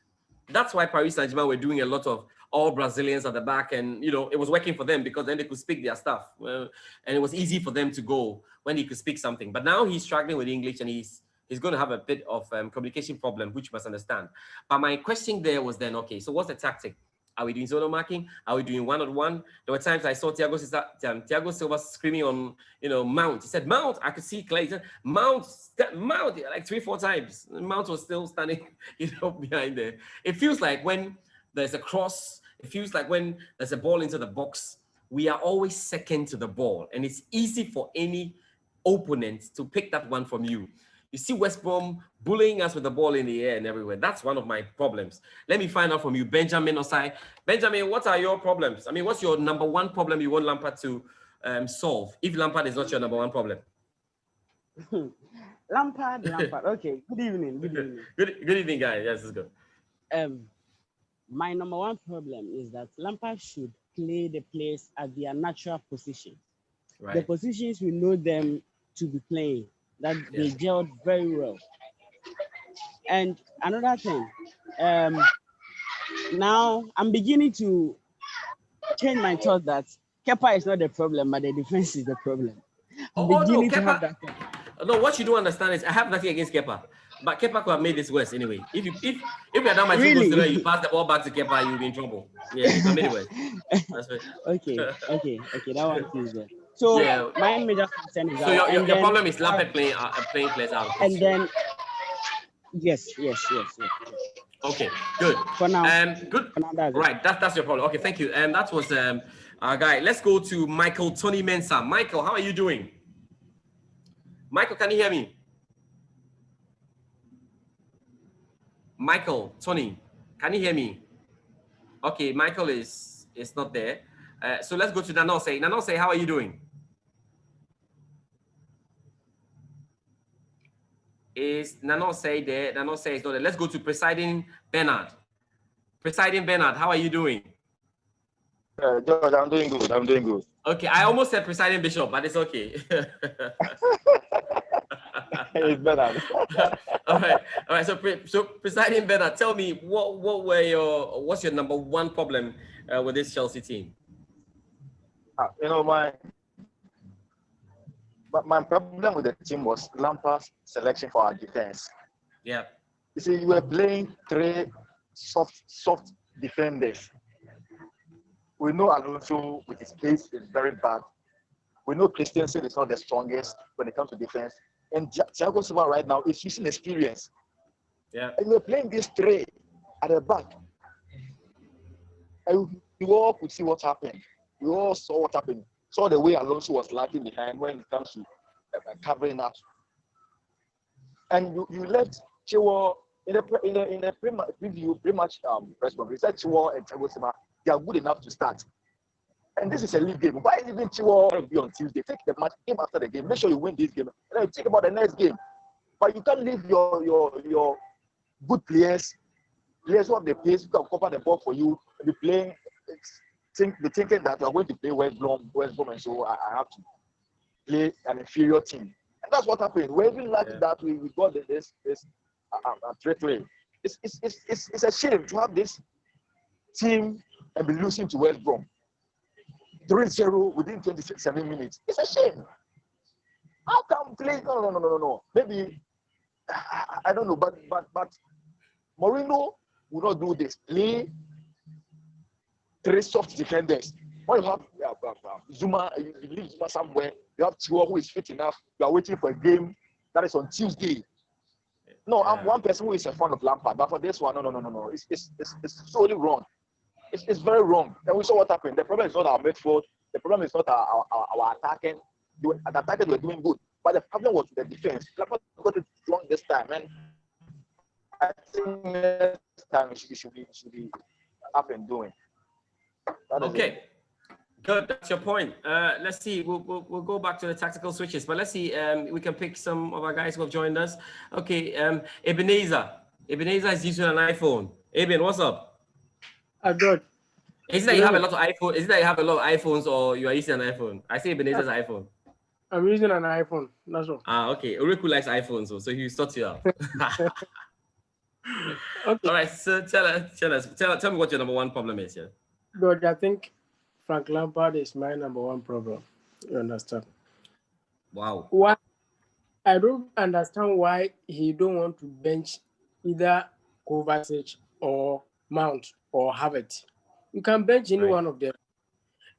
That's why Paris Saint-Germain were doing a lot of all Brazilians at the back, and it was working for them because then they could speak their stuff. And it was easy for them to go when he could speak something. But now he's struggling with English, and he's going to have a bit of communication problem, which you must understand. But my question there was then, okay, so what's the tactic? Are we doing zone marking? Are we doing one-on-one? There were times I saw Thiago Silva screaming on, Mount. He said, Mount. I could see Clay. He said, Mount, like 3-4 times. Mount was still standing, behind there. It feels like when there's a cross, it feels like when there's a ball into the box, we are always second to the ball. And it's easy for any opponent to pick that one from you. You see West Brom bullying us with the ball in the air and everywhere. That's one of my problems. Let me find out from you, Benjamin Osai. Benjamin, what are your problems? I mean, what's your number one problem you want Lampard to solve, if Lampard is not your number one problem? Lampard. Okay, good evening. Good evening, guys. Yes, let's go. My number one problem is that Lampard should play the players at their natural positions. Right. The positions we know them to be playing, that they gelled very well. And another thing, now I'm beginning to change my thought that Kepa is not the problem, but the defense is the problem. No, Kepa. No, what you don't understand is I have nothing against Kepa, but Kepa could have made this worse anyway. If you had done my really? Today, you pass the ball back to Kepa, you'll be in trouble. Yeah, you can make it worse. That's right. Okay, that one is there. So my major concern is so your problem is Lampard playing players out. And then yes. Okay, good. For now, good. For now, right, that's your problem. Okay, thank you. And that was our guy. Let's go to Michael Tony Mensah. Michael, how are you doing? Michael, can you hear me? Michael, Tony, can you hear me? Okay, Michael is not there. So let's go to Nanose. Nanose, how are you doing? Is Nanose there? Nanose is not there. Let's go to Presiding Bernard. Presiding Bernard, how are you doing? George, I'm doing good. Okay, I almost said Presiding Bishop, but it's okay. It's Bernard. All right. So Presiding Bernard, tell me what's your number one problem with this Chelsea team? My problem with the team was Lampard's selection for our defense. Yeah. You see, you were playing three soft defenders. We know Alonso with his pace is very bad. We know Christensen is not the strongest when it comes to defense. And Thiago Silva right now is using experience. Yeah. And we're playing these three at the back. And we all could see what happened. We all saw what happened. Saw the way Alonso was lagging behind when it comes to covering up. And you left Chiwo in the preview pre-match press conference. He said Chiwo and Thiago Silva, they are good enough to start. And this is a league game. Why even Chiwo be on Tuesday? Take the match game after the game. Make sure you win this game. And then think about the next game. But you can't leave your good players who have the pace, who can cover the ball for you, be playing. Thinking that we are going to play West Brom, and so I have to play an inferior team. And that's what happened. We're even lucky that we got this trade. It's a shame to have this team and be losing to West Brom 3-0 within 27 minutes. It's a shame. How come play? No. Maybe I don't know, but Mourinho will not do this. Play three soft defenders. When you have Zuma, you leave Zuma somewhere. You have Chiwo who is fit enough. You are waiting for a game that is on Tuesday. No, I'm one person who is a fan of Lampard, but for this one, no. It's solely wrong. It's very wrong. And we saw what happened. The problem is not our midfield. The problem is not our attacking. The attackers were doing good, but the problem was the defense. Lampard got it wrong this time, and I think next time it should be up and doing. Okay, good. That's your point. Let's see. We'll go back to the tactical switches, but let's see. We can pick some of our guys who have joined us. Okay, Ebenezer is using an iPhone. Aben, what's up? Good. Is it that you have a lot of iPhone? Is it that you have a lot of iPhones, or you are using an iPhone? I see Ebenezer's iPhone. I'm using an iPhone. That's all. Okay. Oriku likes iPhones, so he sort you out. Okay. All right. So tell me what your number one problem is here. Good. I think Frank Lampard is my number one problem. You understand? Wow. Why? I don't understand why he don't want to bench either Kovacic or Mount or Havertz. You can bench any one of them,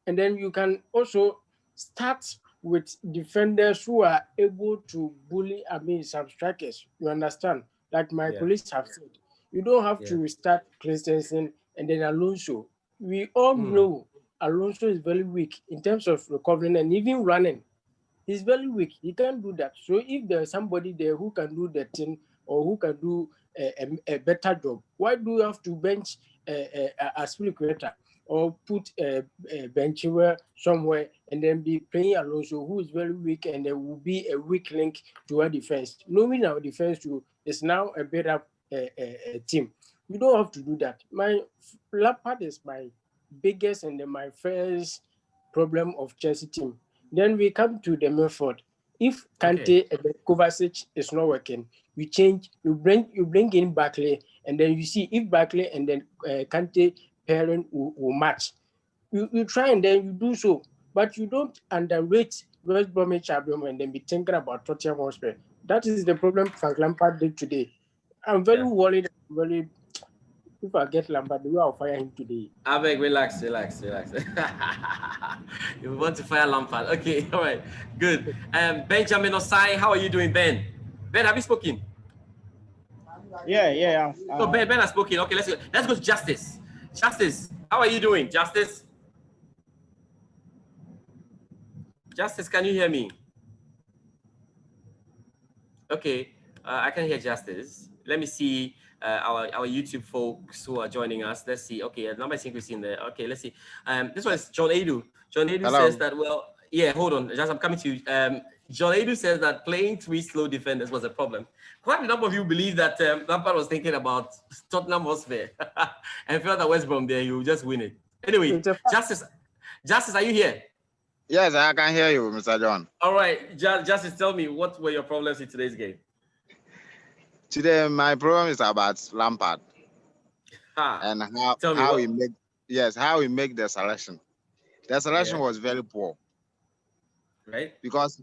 and then you can also start with defenders who are able to bully. I mean, some strikers. You understand? Like my colleagues have said, you don't have to start Christensen and then Alonso. We all know Alonso is very weak in terms of recovering and even running. He's very weak. He can't do that. So if there's somebody there who can do the thing or who can do a better job, why do you have to bench a Aspilicueta or put a Benchire somewhere and then be playing Alonso, who is very weak, and there will be a weak link to our defense? Knowing our defense is now a better team. You don't have to do that. My Lampard is my biggest and then my first problem of Chelsea team. Then we come to the method. If Kante and Kovacic is not working, we change. You bring in Barkley, and then you see if Barkley and then Kante pairing will match. You try and then you do so, but you don't underrate West Bromwich Albion and then be thinking about Tottenham Hotspur. That is the problem Frank Lampard did today. I'm very worried. If I get Lampard, the way I'll fire him today. Avec, relax. You want to fire Lampard? Okay, all right, good. Benjamin Osai, how are you doing, Ben? Ben, have you spoken? Yeah. So Ben has spoken. Okay, let's go to Justice. Justice, how are you doing, Justice? Justice, can you hear me? Okay, I can hear Justice. Let me see. Our YouTube folks who are joining us. Let's see. Okay, number sync in there. Okay, let's see. This one is John Edu. John Edu says that, well, yeah, hold on. Just I'm coming to you. John Edu says that playing three slow defenders was a problem. Quite a number of you believe that Lampard was thinking about Tottenham Hotspur and felt that West Brom there, you just win it. Anyway, Justice, are you here? Yes, I can hear you, Mr. John. All right, Justice, tell me, what were your problems in today's game? Today, my problem is about Lampard and how we make the selection. The selection was very poor, right? Because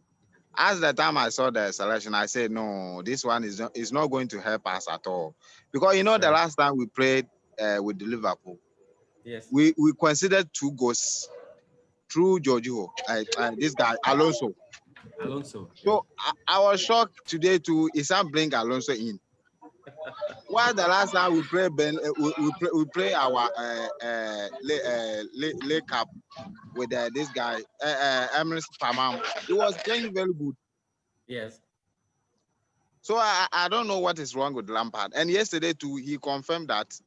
as the time I saw the selection, I said, no, this one is not going to help us at all. Because the last time we played with the Liverpool, yes, we considered 2 goals through Jorginho, this guy Alonso. So I was shocked today to Isam bring Alonso in. While the last time we play we play our League Cup with this guy Emirates Pamam. It was playing very good. Yes. So I don't know what is wrong with Lampard. And yesterday too, he confirmed that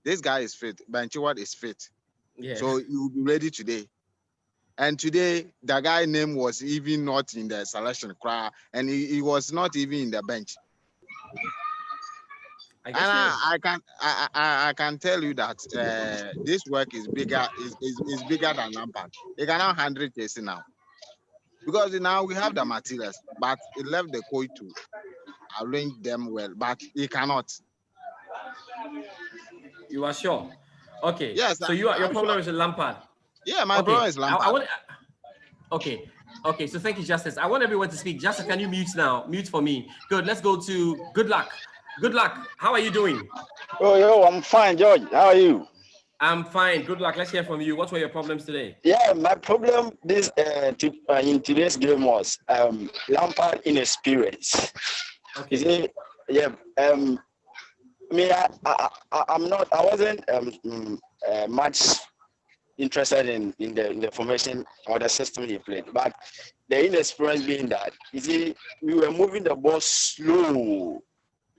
this guy is fit. Benchire is fit. Yeah. So he will be ready today. And today, the guy's name was even not in the selection crowd, and he was not even in the bench. I can tell you that this work is bigger than Lampard. He cannot handle this now, because now we have the materials, but he left the coach to arrange them well, but he cannot. You are sure? Okay. Yes. So your problem is with Lampard. Yeah, my problem is Lampard. Okay. So thank you, Justice. I want everyone to speak. Justice, can you mute now? Mute for me. Good. Let's go to Good Luck. Good Luck. How are you doing? Oh, I'm fine, George. How are you? I'm fine. Good Luck. Let's hear from you. What were your problems today? Yeah, my problem in today's game was Lampard inexperience. Okay. See, yeah. I wasn't much interested in the formation or the system he played, but the inexperience being that, you see, we were moving the ball slow,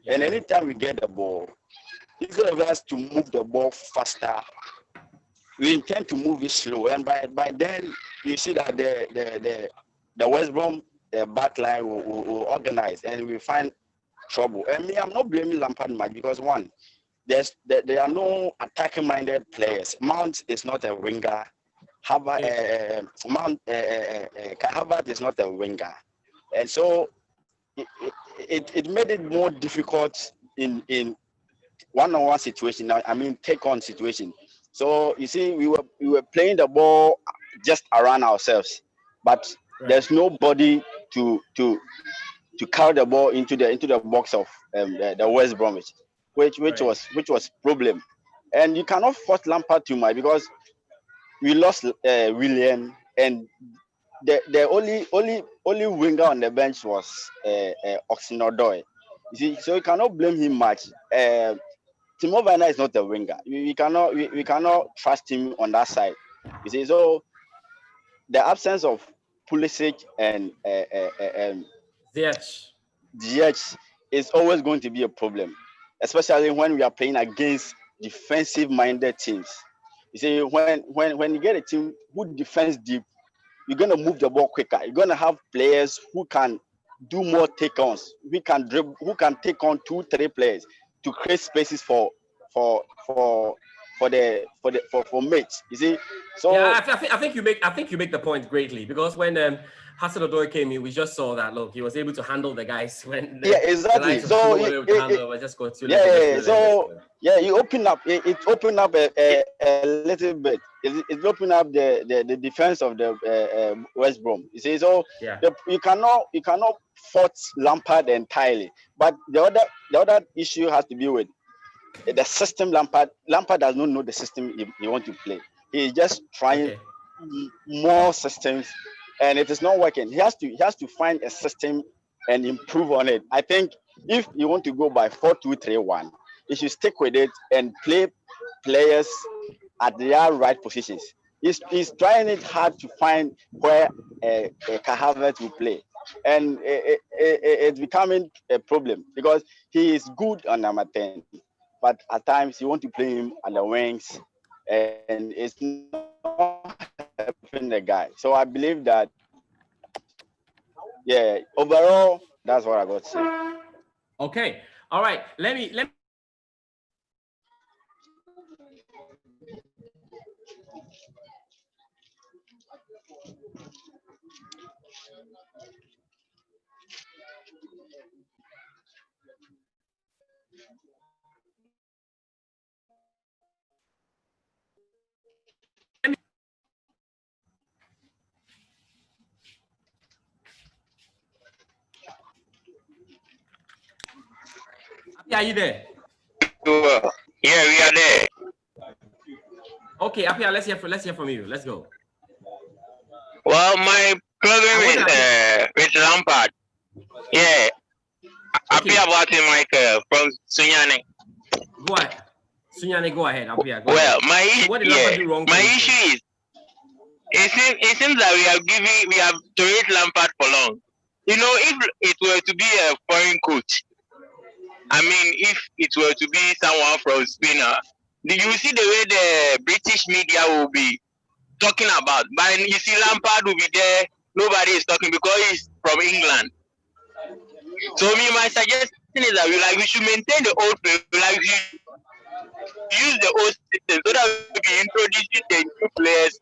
and anytime we get the ball, instead of us to move the ball faster, we intend to move it slow, and by then you see that the West Brom back line will organize, and we find trouble. And I'm not blaming Lampard much, because one, there are no attacking-minded players. Mount is not a winger. Harvard is not a winger, and so it made it more difficult in one-on-one situation. I mean, take-on situation. So you see, we were playing the ball just around ourselves, but there's nobody to carry the ball into the box of the West Bromwich, which was problem. And you cannot force Lampard too much because we lost William, and the only winger on the bench was Oxinodoi. You see, so you cannot blame him much. Timo Werner is not a winger. We cannot trust him on that side. You see, so the absence of Pulisic and Ziyech is always going to be a problem, especially when we are playing against defensive-minded teams. You see, when you get a team who defends deep, you're gonna move the ball quicker. You're gonna have players who can do more take-ons, who can dribble, who can take on 2-3 players to create spaces for mates. You see, so yeah, I think you make the point greatly, because when Hassan Odoi came in, we just saw that. Look, he was able to handle the guys when exactly. So you open up. It opened up a little bit. It opened up the defense of the West Brom. You see, so you cannot fault Lampard entirely. But the other issue has to be with the system. Lampard does not know the system he want to play. He is just trying more systems, and it is not working. He has to find a system and improve on it. I think if you want to go by 4-2-3-1, he should stick with it and play players at their right positions. He's trying it hard to find where Kai Havertz will play, and it's becoming a problem because he is good on number 10, but at times you want to play him on the wings, and it's not helping the guy. So I believe that, overall, that's what I got to say. Okay, all right. Let me. Are you there? Yeah, we are there. Okay, Apia, let's hear from you. Let's go. Well, my problem with Lampard. Yeah, Apia about him, Michael from Sunyane. Go ahead. Sunyane, go ahead. Apia, go well, ahead. What did Lampard do wrong? My issue is, it seems that we have to rate Lampard for long. You know, if it were to be a foreign coach, I mean, if it were to be someone from Spain, do you see the way the British media will be talking about? But you see, Lampard will be there. Nobody is talking because he's from England. So my suggestion is that we should maintain the old play, use the old system so that we can introduce the new players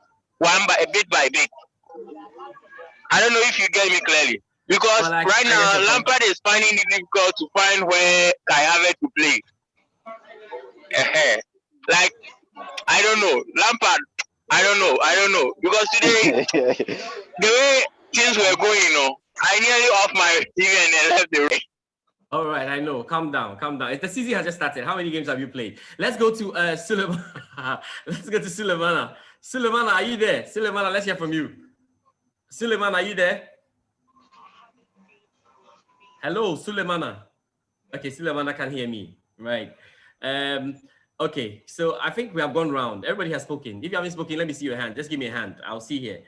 bit by bit. I don't know if you get me clearly. Because right now, Lampard is finding it difficult to find where Kai Havertz to play. Like, I don't know. Lampard, I don't know. Because today, the way things were going, I nearly off my TV and then left the race. All right, I know. Calm down. The season has just started. How many games have you played? Let's go to Suleiman. Let's go to Suleimana. Suleimana, are you there? Suleimana, let's hear from you. Suleimana, are you there? Hello, Suleimana. Okay, Suleimana can hear me. Right. Okay, so I think we have gone round. Everybody has spoken. If you haven't spoken, let me see your hand. Just give me a hand. I'll see here.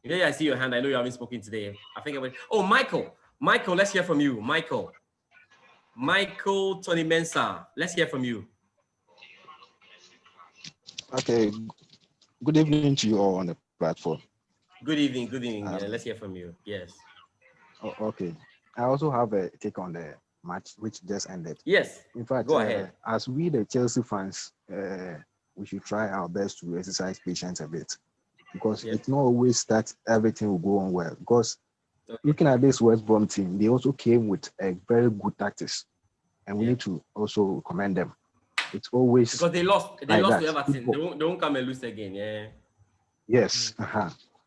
If I see your hand, I know you haven't spoken today. I think everybody. Oh, Michael. Michael, let's hear from you. Michael Tony Mensah, let's hear from you. Okay. Good evening to you all on the platform. Good evening. Let's hear from you. Yes. Okay. I also have a take on the match which just ended. Yes. In fact, go ahead. As we the Chelsea fans, we should try our best to exercise patience a bit, because it's not always that everything will go on well. Because looking at this West Brom team, they also came with a very good tactics, and we need to also commend them. It's always because they lost. They like lost that. to Everton. They won't come and lose again. Yeah. Yes.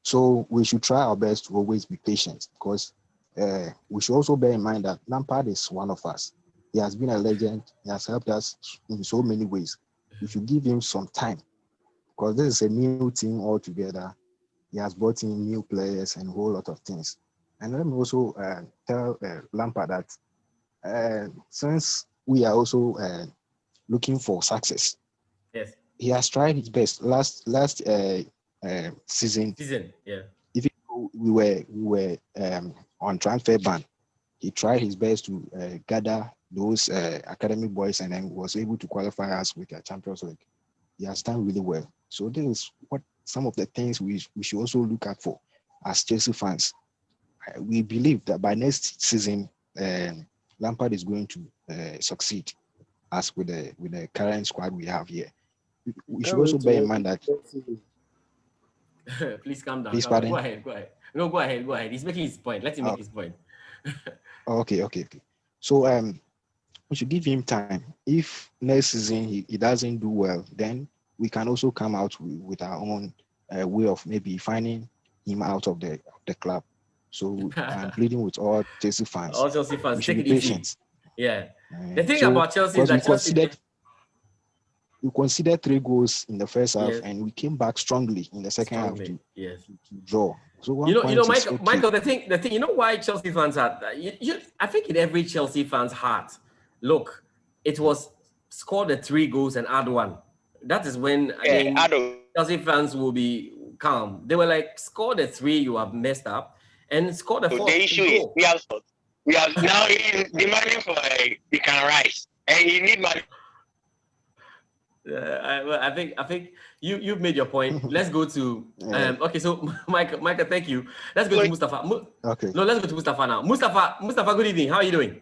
So we should try our best to always be patient, because we should also bear in mind that Lampard is one of us. He has been a legend. He has helped us in so many ways. We should give him some time, because this is a new team altogether. He has brought in new players and a whole lot of things. And let me also tell Lampard that since we are also looking for success, yes, he has tried his best. Last season, yeah. Even though we were on transfer ban, he tried his best to gather those academy boys, and then was able to qualify us with a Champions League. He has done really well. So this is what some of the things we should also look at for as Chelsea fans. We believe that by next season, Lampard is going to succeed as with the current squad we have here. We should also bear in mind that. Please calm down. Please, Calm down. pardon? Go ahead. No, go ahead. He's making his point. Let him make his point. Okay. So we should give him time. If next season he doesn't do well, then we can also come out with our own way of maybe finding him out of the club. So I'm pleading with all Chelsea fans. All Chelsea fans, we should take be it patient. easy. Yeah. The thing about Chelsea is that we considered 3 goals in the first half, and we came back strongly in the second half to draw. So Michael, the thing, you know why Chelsea fans are, I think in every Chelsea fan's heart, look, it was score the 3 goals and add 1. That is when Chelsea fans will be calm. They were like, score the 3, you have messed up, and score the 4th. The issue is we have now demanding for he can rise, and he need money. I think you've made your point. Let's go to okay. So Michael, thank you. Let's go to Mustafa. Okay. No, let's go to Mustafa now. Mustafa, good evening. How are you doing?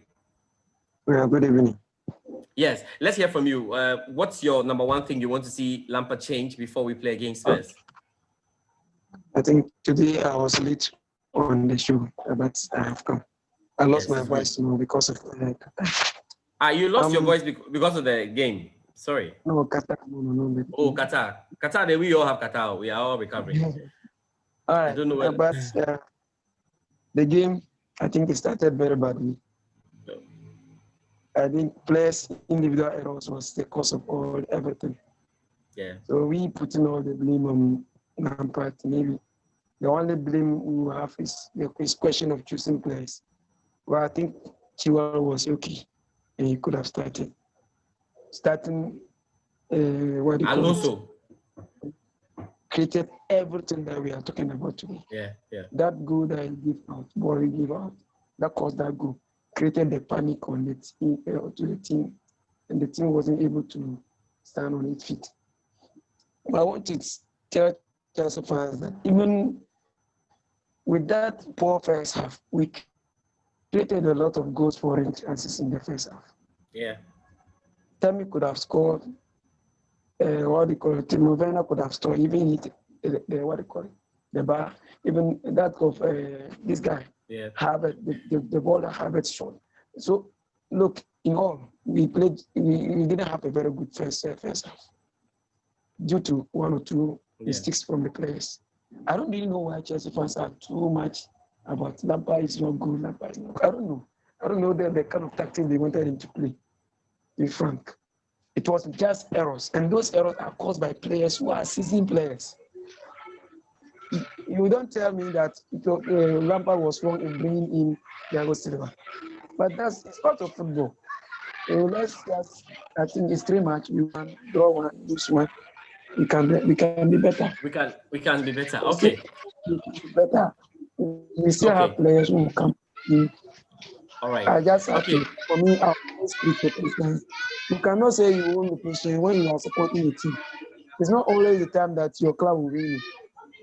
Yeah, good evening. Yes, let's hear from you. What's your number one thing you want to see Lampard change before we play against Spurs? I think today I was late on the show, but I have come. I lost my voice because of you lost your voice because of the game. Sorry. No, Qatar. No. Oh, Qatar. Qatar, we all have Qatar. We are all recovering. All right. I don't know when... But the game, I think it started very badly. I think players' individual errors was the cause of everything. Yeah. So we putting all the blame on Lampard. Maybe the only blame we have is the question of choosing players. Well, I think Chilwell was okay, and he could have started. Starting Alonso created everything that we are talking about today. Yeah. That goal that he gave out, Bori gave out, that caused that goal, created the panic on the team, to the team, and the team wasn't able to stand on its feet. But I want to tell Chelsea fans that even with that poor first half, we created a lot of goals for chances in the first half. Yeah. Tammy could have scored. Timo Werner could have scored. Even hit the bar. Even that of this guy. Yeah. Harvard, the ball that Harvard shot. So look, in all, we didn't have a very good first half due to 1 or 2 mistakes from the players. I don't really know why Chelsea fans are too much about Lampard is not good. Lampard is not. I don't know. I don't know the kind of tactics they wanted him to play. To be frank, it was just errors, and those errors are caused by players who are seasoned players. You don't tell me that Lampard was wrong in bringing in Thiago Silva, but it's part of football. I think it's 3 matches. We can draw 1, lose 1. We can be better. We can be better. Okay. Better. We still have players who will come in. All right. I just have to, for me, I always speak for patience. You cannot say you won't be patient when you are supporting a team. It's not always the time that your club will win.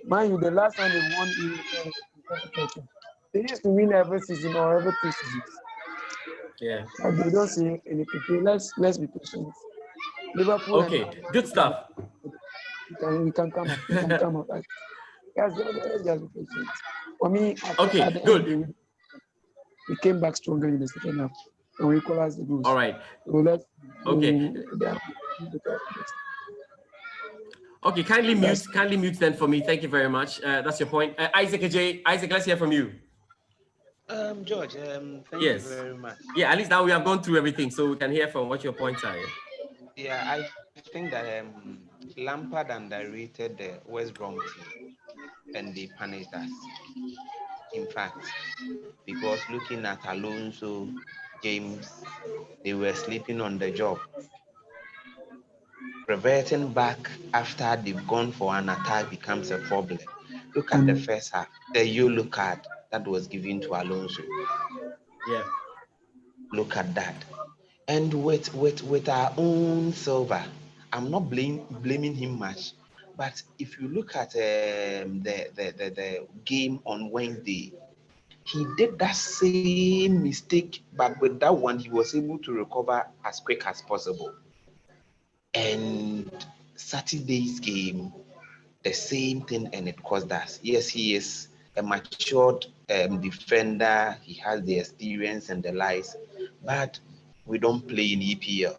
Mind you, the last time they won in 2013, they used to win every season or every 2 seasons. Yeah. But they don't see anything. So let's be patient. Liverpool and Okay, good stuff. we can come up. We can come up. Let's just be patient. For me, Okay, at the good. end, we came back stronger in the second half and we equalized the goals. All right. So let's Okay. Okay, kindly mute then for me. Thank you very much. That's your point. Isaac AJ, Isaac, let's hear from you. George, thank Yes. you very much. Yeah, at least now we have gone through everything, so we can hear from what your points are. Yeah, I think that Lampard underrated the West Brom team and they punished us. In fact, because looking at Alonso, James, they were sleeping on the job. Reverting back after they've gone for an attack becomes a problem. Look at the first half, the yellow card that was given to Alonso. Yeah. Look at that. And with our own Silva, I'm not blaming him much. But if you look at the game on Wednesday, he did that same mistake, but with that one, he was able to recover as quick as possible. And Saturday's game, the same thing, and it caused us. Yes, he is a matured defender. He has the experience and the lies, but we don't play in EPL.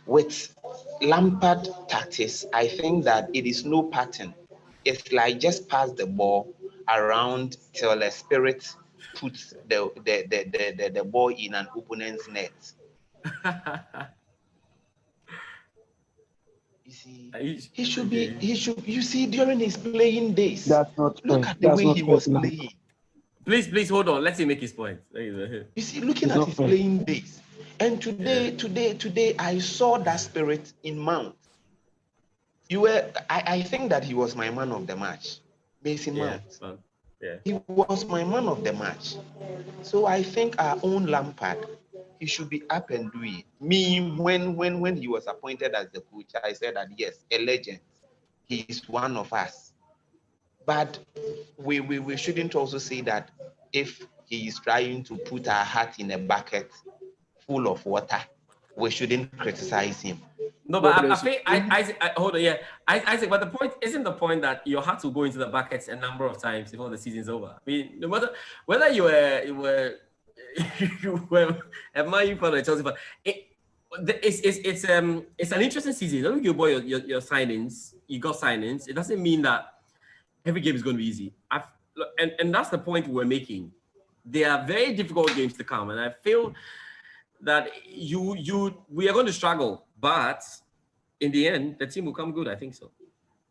With Lampard tactics, I think that it is no pattern. It's like just pass the ball around till a spirit puts the ball in an opponent's net. You see, you see, during his playing days, that's not look fair. at the That's way not he fair was to playing. Please hold on. Let's see make his point. You see, looking at his playing days. And today, I saw that spirit in Mount. I think that he was my man of the match. Mason Mount. Yeah. He was my man of the match. So I think our own Lampard, he should be up and doing. Me, when he was appointed as the coach, I said that yes, a legend. He is one of us. But we shouldn't also say that if he is trying to put our heart in a bucket full of water, we shouldn't criticize him. No, but I think Isaac, hold on, yeah. Isaac, but the point isn't the point that your heart will go into the buckets a number of times before the season's over. I mean, no matter whether you were a Man U fan or a Chelsea fan, it's an interesting season. Don't you boy your signings, you got signings. It doesn't mean that every game is going to be easy. And that's the point we're making. There are very difficult games to come, and I feel that we are going to struggle, but in the end, the team will come good. I think so.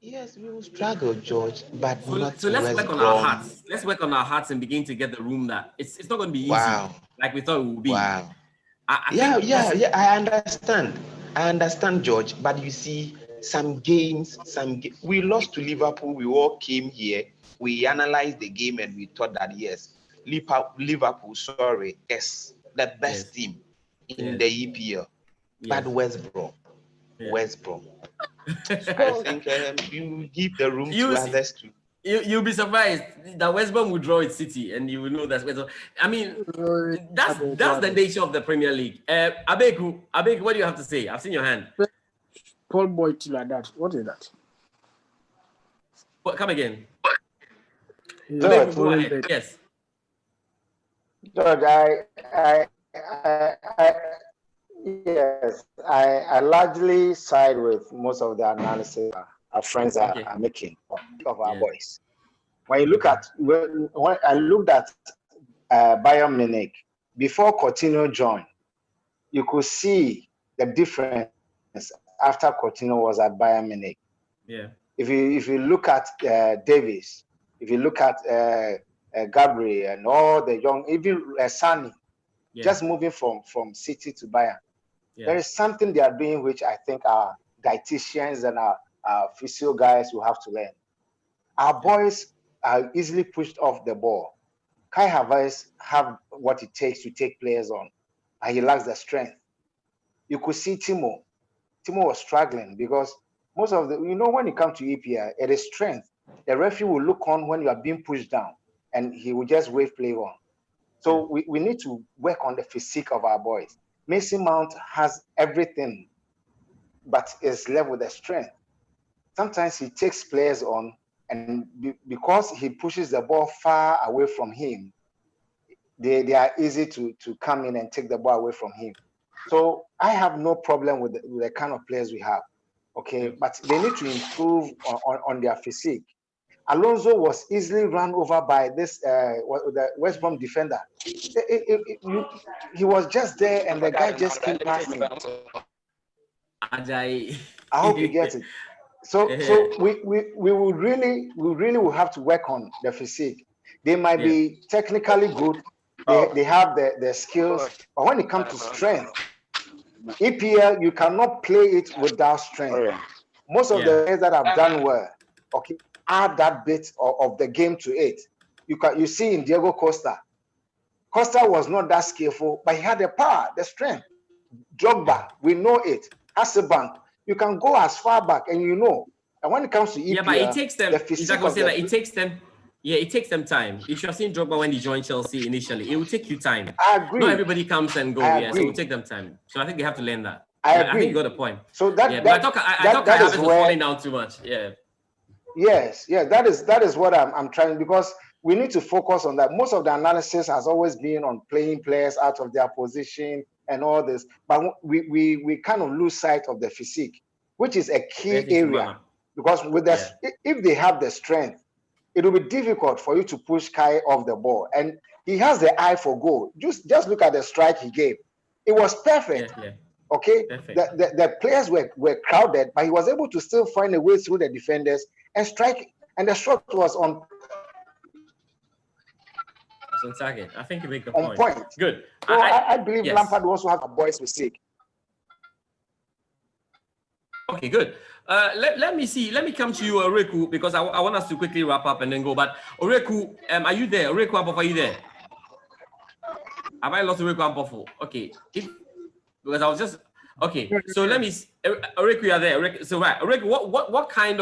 Yes, we will struggle, George, but so let's work on our hearts. Let's work on our hearts and begin to get the room that it's not going to be easy like we thought it would be. Wow. I understand. I understand, George, but you see, some games, we lost to Liverpool. We all came here. We analyzed the game and we thought that yes, Liverpool, yes, the best team in the EPL. But WestBrom. I think you give the room to others too. You'll be surprised that West Brom will draw its City, and you will know that's West Brom. I mean, that's the nature of the Premier League. Abeku, what do you have to say? I've seen your hand. Paul Boyd like that. What is that? What, come again. George, go ahead. Yes. George, I largely side with most of the analysis our friends are making of our boys. When you look at when I looked at Bayern Munich before Coutinho joined, you could see the difference after Coutinho was at Bayern Munich. Yeah. If you look at Davies, if you look at Gabriel and all the young, even Sani, just moving from City to Bayern. Yeah. There is something they are doing which I think our dietitians and our physio guys will have to learn. Our boys are easily pushed off the ball. Kai Havertz have what it takes to take players on, and he lacks the strength. You could see Timo. Timo was struggling because most of when it comes to EPL, it is strength. The referee will look on when you are being pushed down, and he will just wave play on. So we need to work on the physique of our boys. Mason Mount has everything, but is left with the strength. Sometimes he takes players on, and because he pushes the ball far away from him, they are easy to come in and take the ball away from him. So I have no problem with the kind of players we have, okay? But they need to improve on their physique. Alonso was easily run over by this the West Brom defender. He was just there, and the guy just came past him. I hope you get it. So we will really will have to work on the physique. They might be technically good. They have the skills, but when it comes to strength, EPL, you cannot play it without strength. Most of the players that have done well, okay, add that bit of the game to it. You see in Diego Costa. Costa was not that skillful, but he had the power, the strength. Drogba, we know it. Hasselbank, you can go as far back, and you know. And when it comes to EPL, but it takes them. The physique of that it takes them. Yeah, it takes them time. If you've seen Drogba when he joined Chelsea initially, it will take you time. I agree. Not everybody comes and goes. Yeah, so it will take them time. So I think they have to learn that. I agree. I think you got a point. So that I thought Kai Havertz was falling down too much. Yeah. Yes, that is what I'm trying, because we need to focus on that. Most of the analysis has always been on playing players out of their position and all this, but we kind of lose sight of the physique, which is a key area. Because with if they have the strength, it will be difficult for you to push Kai off the ball. And he has the eye for goal. Just look at the strike he gave. It was perfect. Okay, the players were crowded, but he was able to still find a way through the defenders and strike. And the shot was on target. I think you make the point. Good. So I believe Lampard also have a boys mistake. Okay, good. Let me see. Let me come to you, Oreku, because I want us to quickly wrap up and then go. But Oreku, are you there? Oreku Ampofo, are you there? Have I lost Oreku Ampofo? Okay. Because I was just okay. So let me. Oreku, you are there. So right, Oreku, what kind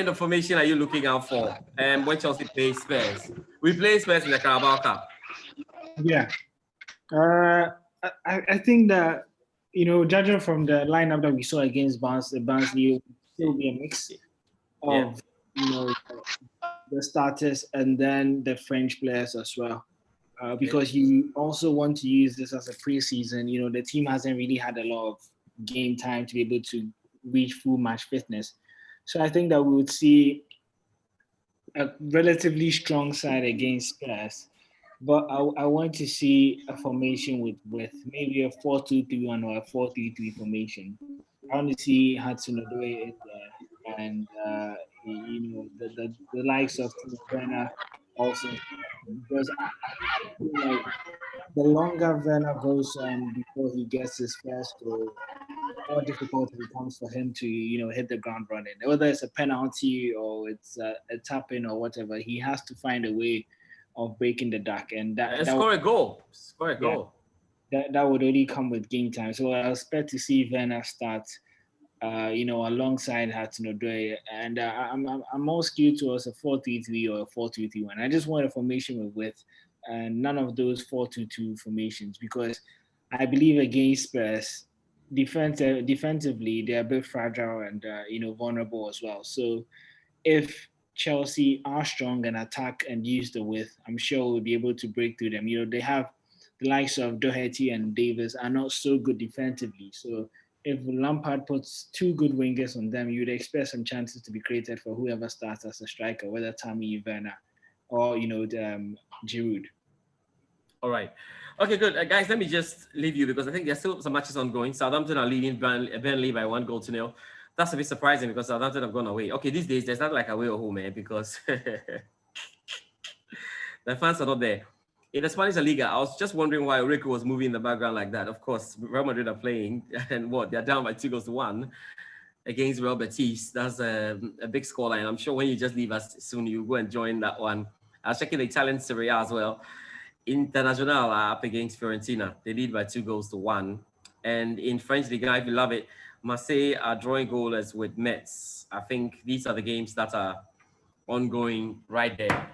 of formation are you looking out for? When Chelsea plays Spurs, we play Spurs in the Carabao Cup. Yeah. I think that, judging from the lineup that we saw against Barnsley, it will be a mix of the starters and then the French players as well. Because you also want to use this as a preseason. The team hasn't really had a lot of game time to be able to reach full match fitness. So I think that we would see a relatively strong side against Spurs. But I want to see a formation with maybe a 4-2-3-1 or a 4-3-3 formation. I want to see Hudson-Odoi in there, and the likes of Timo Werner also, because I feel like the longer Werner goes on before he gets his first goal, the more difficult it becomes for him to hit the ground running. Whether it's a penalty or it's a tap in or whatever, he has to find a way of breaking the duck, and score a goal. That would only come with game time. So I expect to see Werner start, alongside Hudson-Odoi, and I'm more skewed towards a 4-3-3 or a 4-2-3-1. I just want a formation with width, and none of those 4-2-2 formations, because I believe against Spurs, defensively they're a bit fragile and vulnerable as well. So if Chelsea are strong and attack and use the width, I'm sure we'll be able to break through them. They have the likes of Doherty and Davis are not so good defensively. So if Lampard puts two good wingers on them, you'd expect some chances to be created for whoever starts as a striker, whether Tammy, Werner, or Giroud. All right. Okay, good. Guys, let me just leave you because I think there's still some matches ongoing. Southampton are leading Burnley by 1-0. That's a bit surprising because Southampton have gone away. Okay, these days, there's not like away or home, because the fans are not there. In the Spanish La Liga, I was just wondering why Rico was moving in the background like that. Of course, Real Madrid are playing, and they're down by 2-1 against Real Betis. That's a big scoreline. I'm sure when you just leave us soon, you go and join that one. I was checking the Italian Serie A as well. Internazionale are up against Fiorentina. They lead by 2-1. And in French Liga, if you love it, Marseille are drawing goalless with Metz. I think these are the games that are ongoing right there.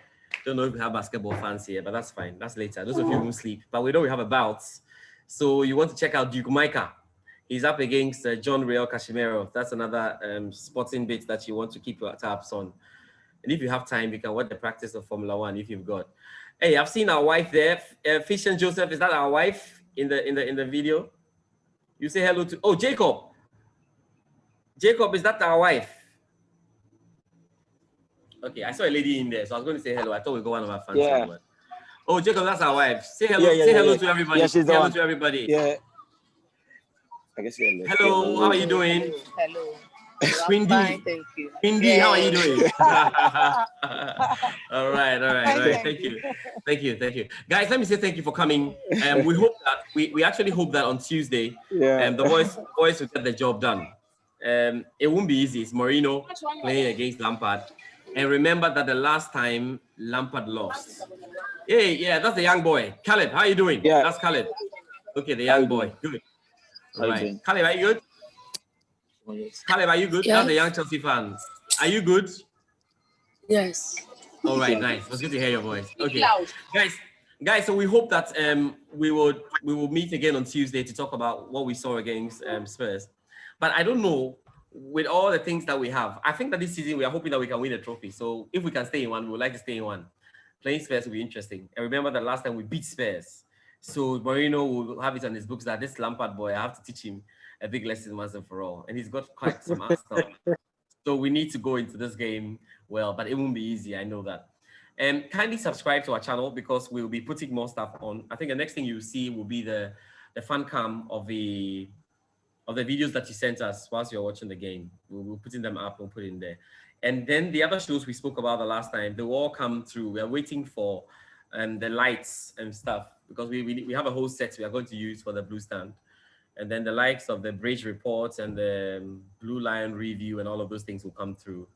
Don't know if we have basketball fans here, but that's fine. That's later. Those of you who sleep, but we know we have a bout. So you want to check out Duke Micah. He's up against John Real Casimiro. That's another sporting bit that you want to keep your tabs on. And if you have time, you can watch the practice of Formula One if you've got. Hey, I've seen our wife there. Fish and Joseph, is that our wife in the video? You say hello to. Oh, Jacob. Jacob, is that our wife? Okay, I saw a lady in there, so I was going to say hello. I thought we got one of our fans. Yeah. Oh, Jacob, that's our wife. Say hello. Say hello to everybody. Yeah, say she's the hello one. to everybody. Yeah. I guess Hello, how are you doing? Hello. Quindy. Fine, thank you. Quindy, how are you doing? all right. Fine, Thank you. Guys, let me say thank you for coming. We hope that we actually hope that on Tuesday, the boys will get the job done. It won't be easy. It's Mourinho playing against Lampard. And remember that the last time Lampard lost. Hey, yeah, that's the young boy. Caleb, how are you doing? Yeah. That's Caleb. Okay, the young boy. Good. All right. Caleb, are you good? Caleb, are you good? Yes. That's the young Chelsea fan. Are you good? Yes. All right, nice. It was good to hear your voice. Okay, guys. So we hope that we will meet again on Tuesday to talk about what we saw against Spurs. But I don't know, with all the things that we have, I think that this season we are hoping that we can win a trophy. So if we can stay in one, we would like to stay in one. Playing Spurs will be interesting. And remember that last time we beat Spurs. So Mourinho will have it on his books that this Lampard boy, I have to teach him a big lesson once and for all. And he's got quite some stuff. So we need to go into this game well, but it won't be easy. I know that. And kindly subscribe to our channel because we'll be putting more stuff on. I think the next thing you see will be the fan cam of the videos that you sent us whilst you're watching the game. We're putting them up and put in there. And then the other shows we spoke about the last time, they will all come through. We are waiting for the lights and stuff because we have a whole set we are going to use for the BluesStand. And then the likes of the Bridge reports and the Blue Lion review and all of those things will come through.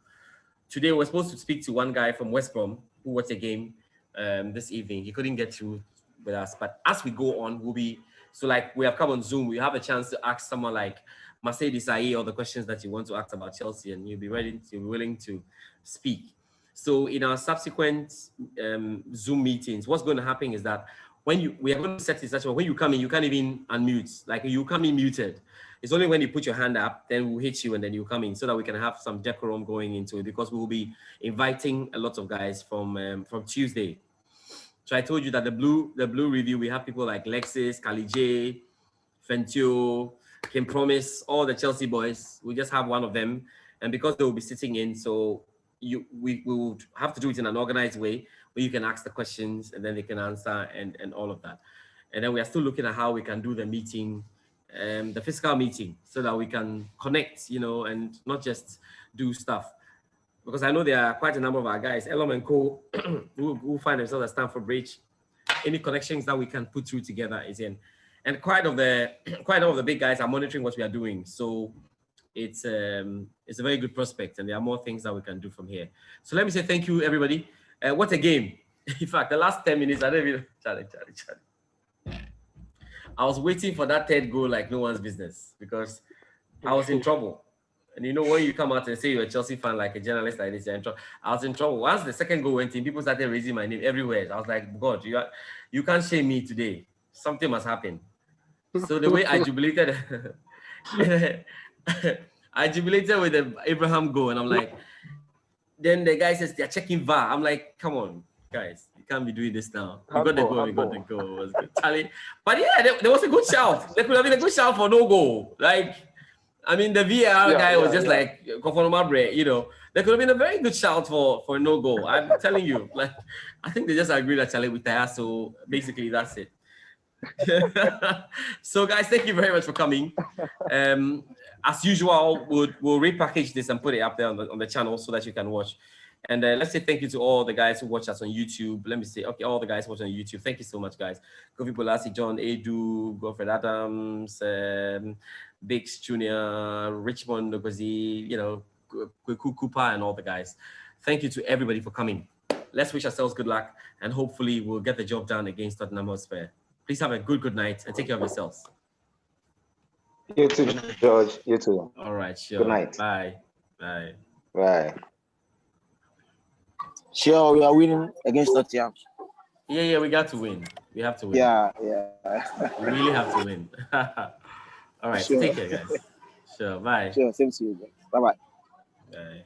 Today, we're supposed to speak to one guy from WestBrom who watched a game this evening. He couldn't get through with us. But as we go on, we have come on Zoom. We have a chance to ask someone like Mercedes Aye all the questions that you want to ask about Chelsea, and you'll be willing to speak. So in our subsequent Zoom meetings, what's going to happen is that we are going to set it such a way, when you come in, you can't even unmute. Like you come in muted. It's only when you put your hand up, then we'll hit you and then you come in so that we can have some decorum going into it because we will be inviting a lot of guys from Tuesday. So I told you that the blue review, we have people like Lexis, Kali J, Fentio, Kim Promise, all the Chelsea boys. We just have one of them. And because they will be sitting in, so we will have to do it in an organized way where you can ask the questions and then they can answer and all of that. And then we are still looking at how we can do the meeting, the physical meeting, so that we can connect, and not just do stuff. Because I know there are quite a number of our guys, Elom and Co, who find themselves at Stamford Bridge. Any connections that we can put through together is in. And quite a number of the big guys are monitoring what we are doing. So it's a very good prospect, and there are more things that we can do from here. So let me say thank you, everybody. What a game. In fact, the last 10 minutes, I don't even... Charlie. I was waiting for that third goal like no one's business because I was in trouble. And when you come out and say you're a Chelsea fan, like a journalist like this, you're in trouble. I was in trouble. Once the second goal went in, people started raising my name everywhere. I was like, God, you can't shame me today. Something must happen. So the way I jubilated, I jubilated with the Abraham goal, and I'm like, then the guy says they're checking VAR. I'm like, come on, guys, you can't be doing this now. We got the goal. It was good. Charlie. But yeah, there was a good shout. There could have been a good shout for no goal. Like, I mean, the VAR guy was just like, there could have been a very good shout for no goal. I'm telling you, like, I think they just agreed that Charlie with Taya. So basically, that's it. So guys, thank you very much for coming. As usual, we'll repackage this and put it up there on the channel so that you can watch. And let's say thank you to all the guys who watch us on YouTube. Let me say, okay, all the guys watching on YouTube, thank you so much, guys. Kofi Polasi, John Edu, Godfred Adams, Biggs Jr., Richmond Nogozi, Kweku Cooper, and all the guys. Thank you to everybody for coming. Let's wish ourselves good luck, and hopefully we'll get the job done against Tottenham Hotspur. Please have a good night and take care of yourselves. You too, George. You too. All right, sure. Good night. Bye. Bye. Bye. Sure, we are winning against Tottenham. Yeah, we got to win. We have to win. Yeah. We really have to win. All right, Sure. take care, guys. Sure, bye. Sure, same to you. Bye-bye. Bye.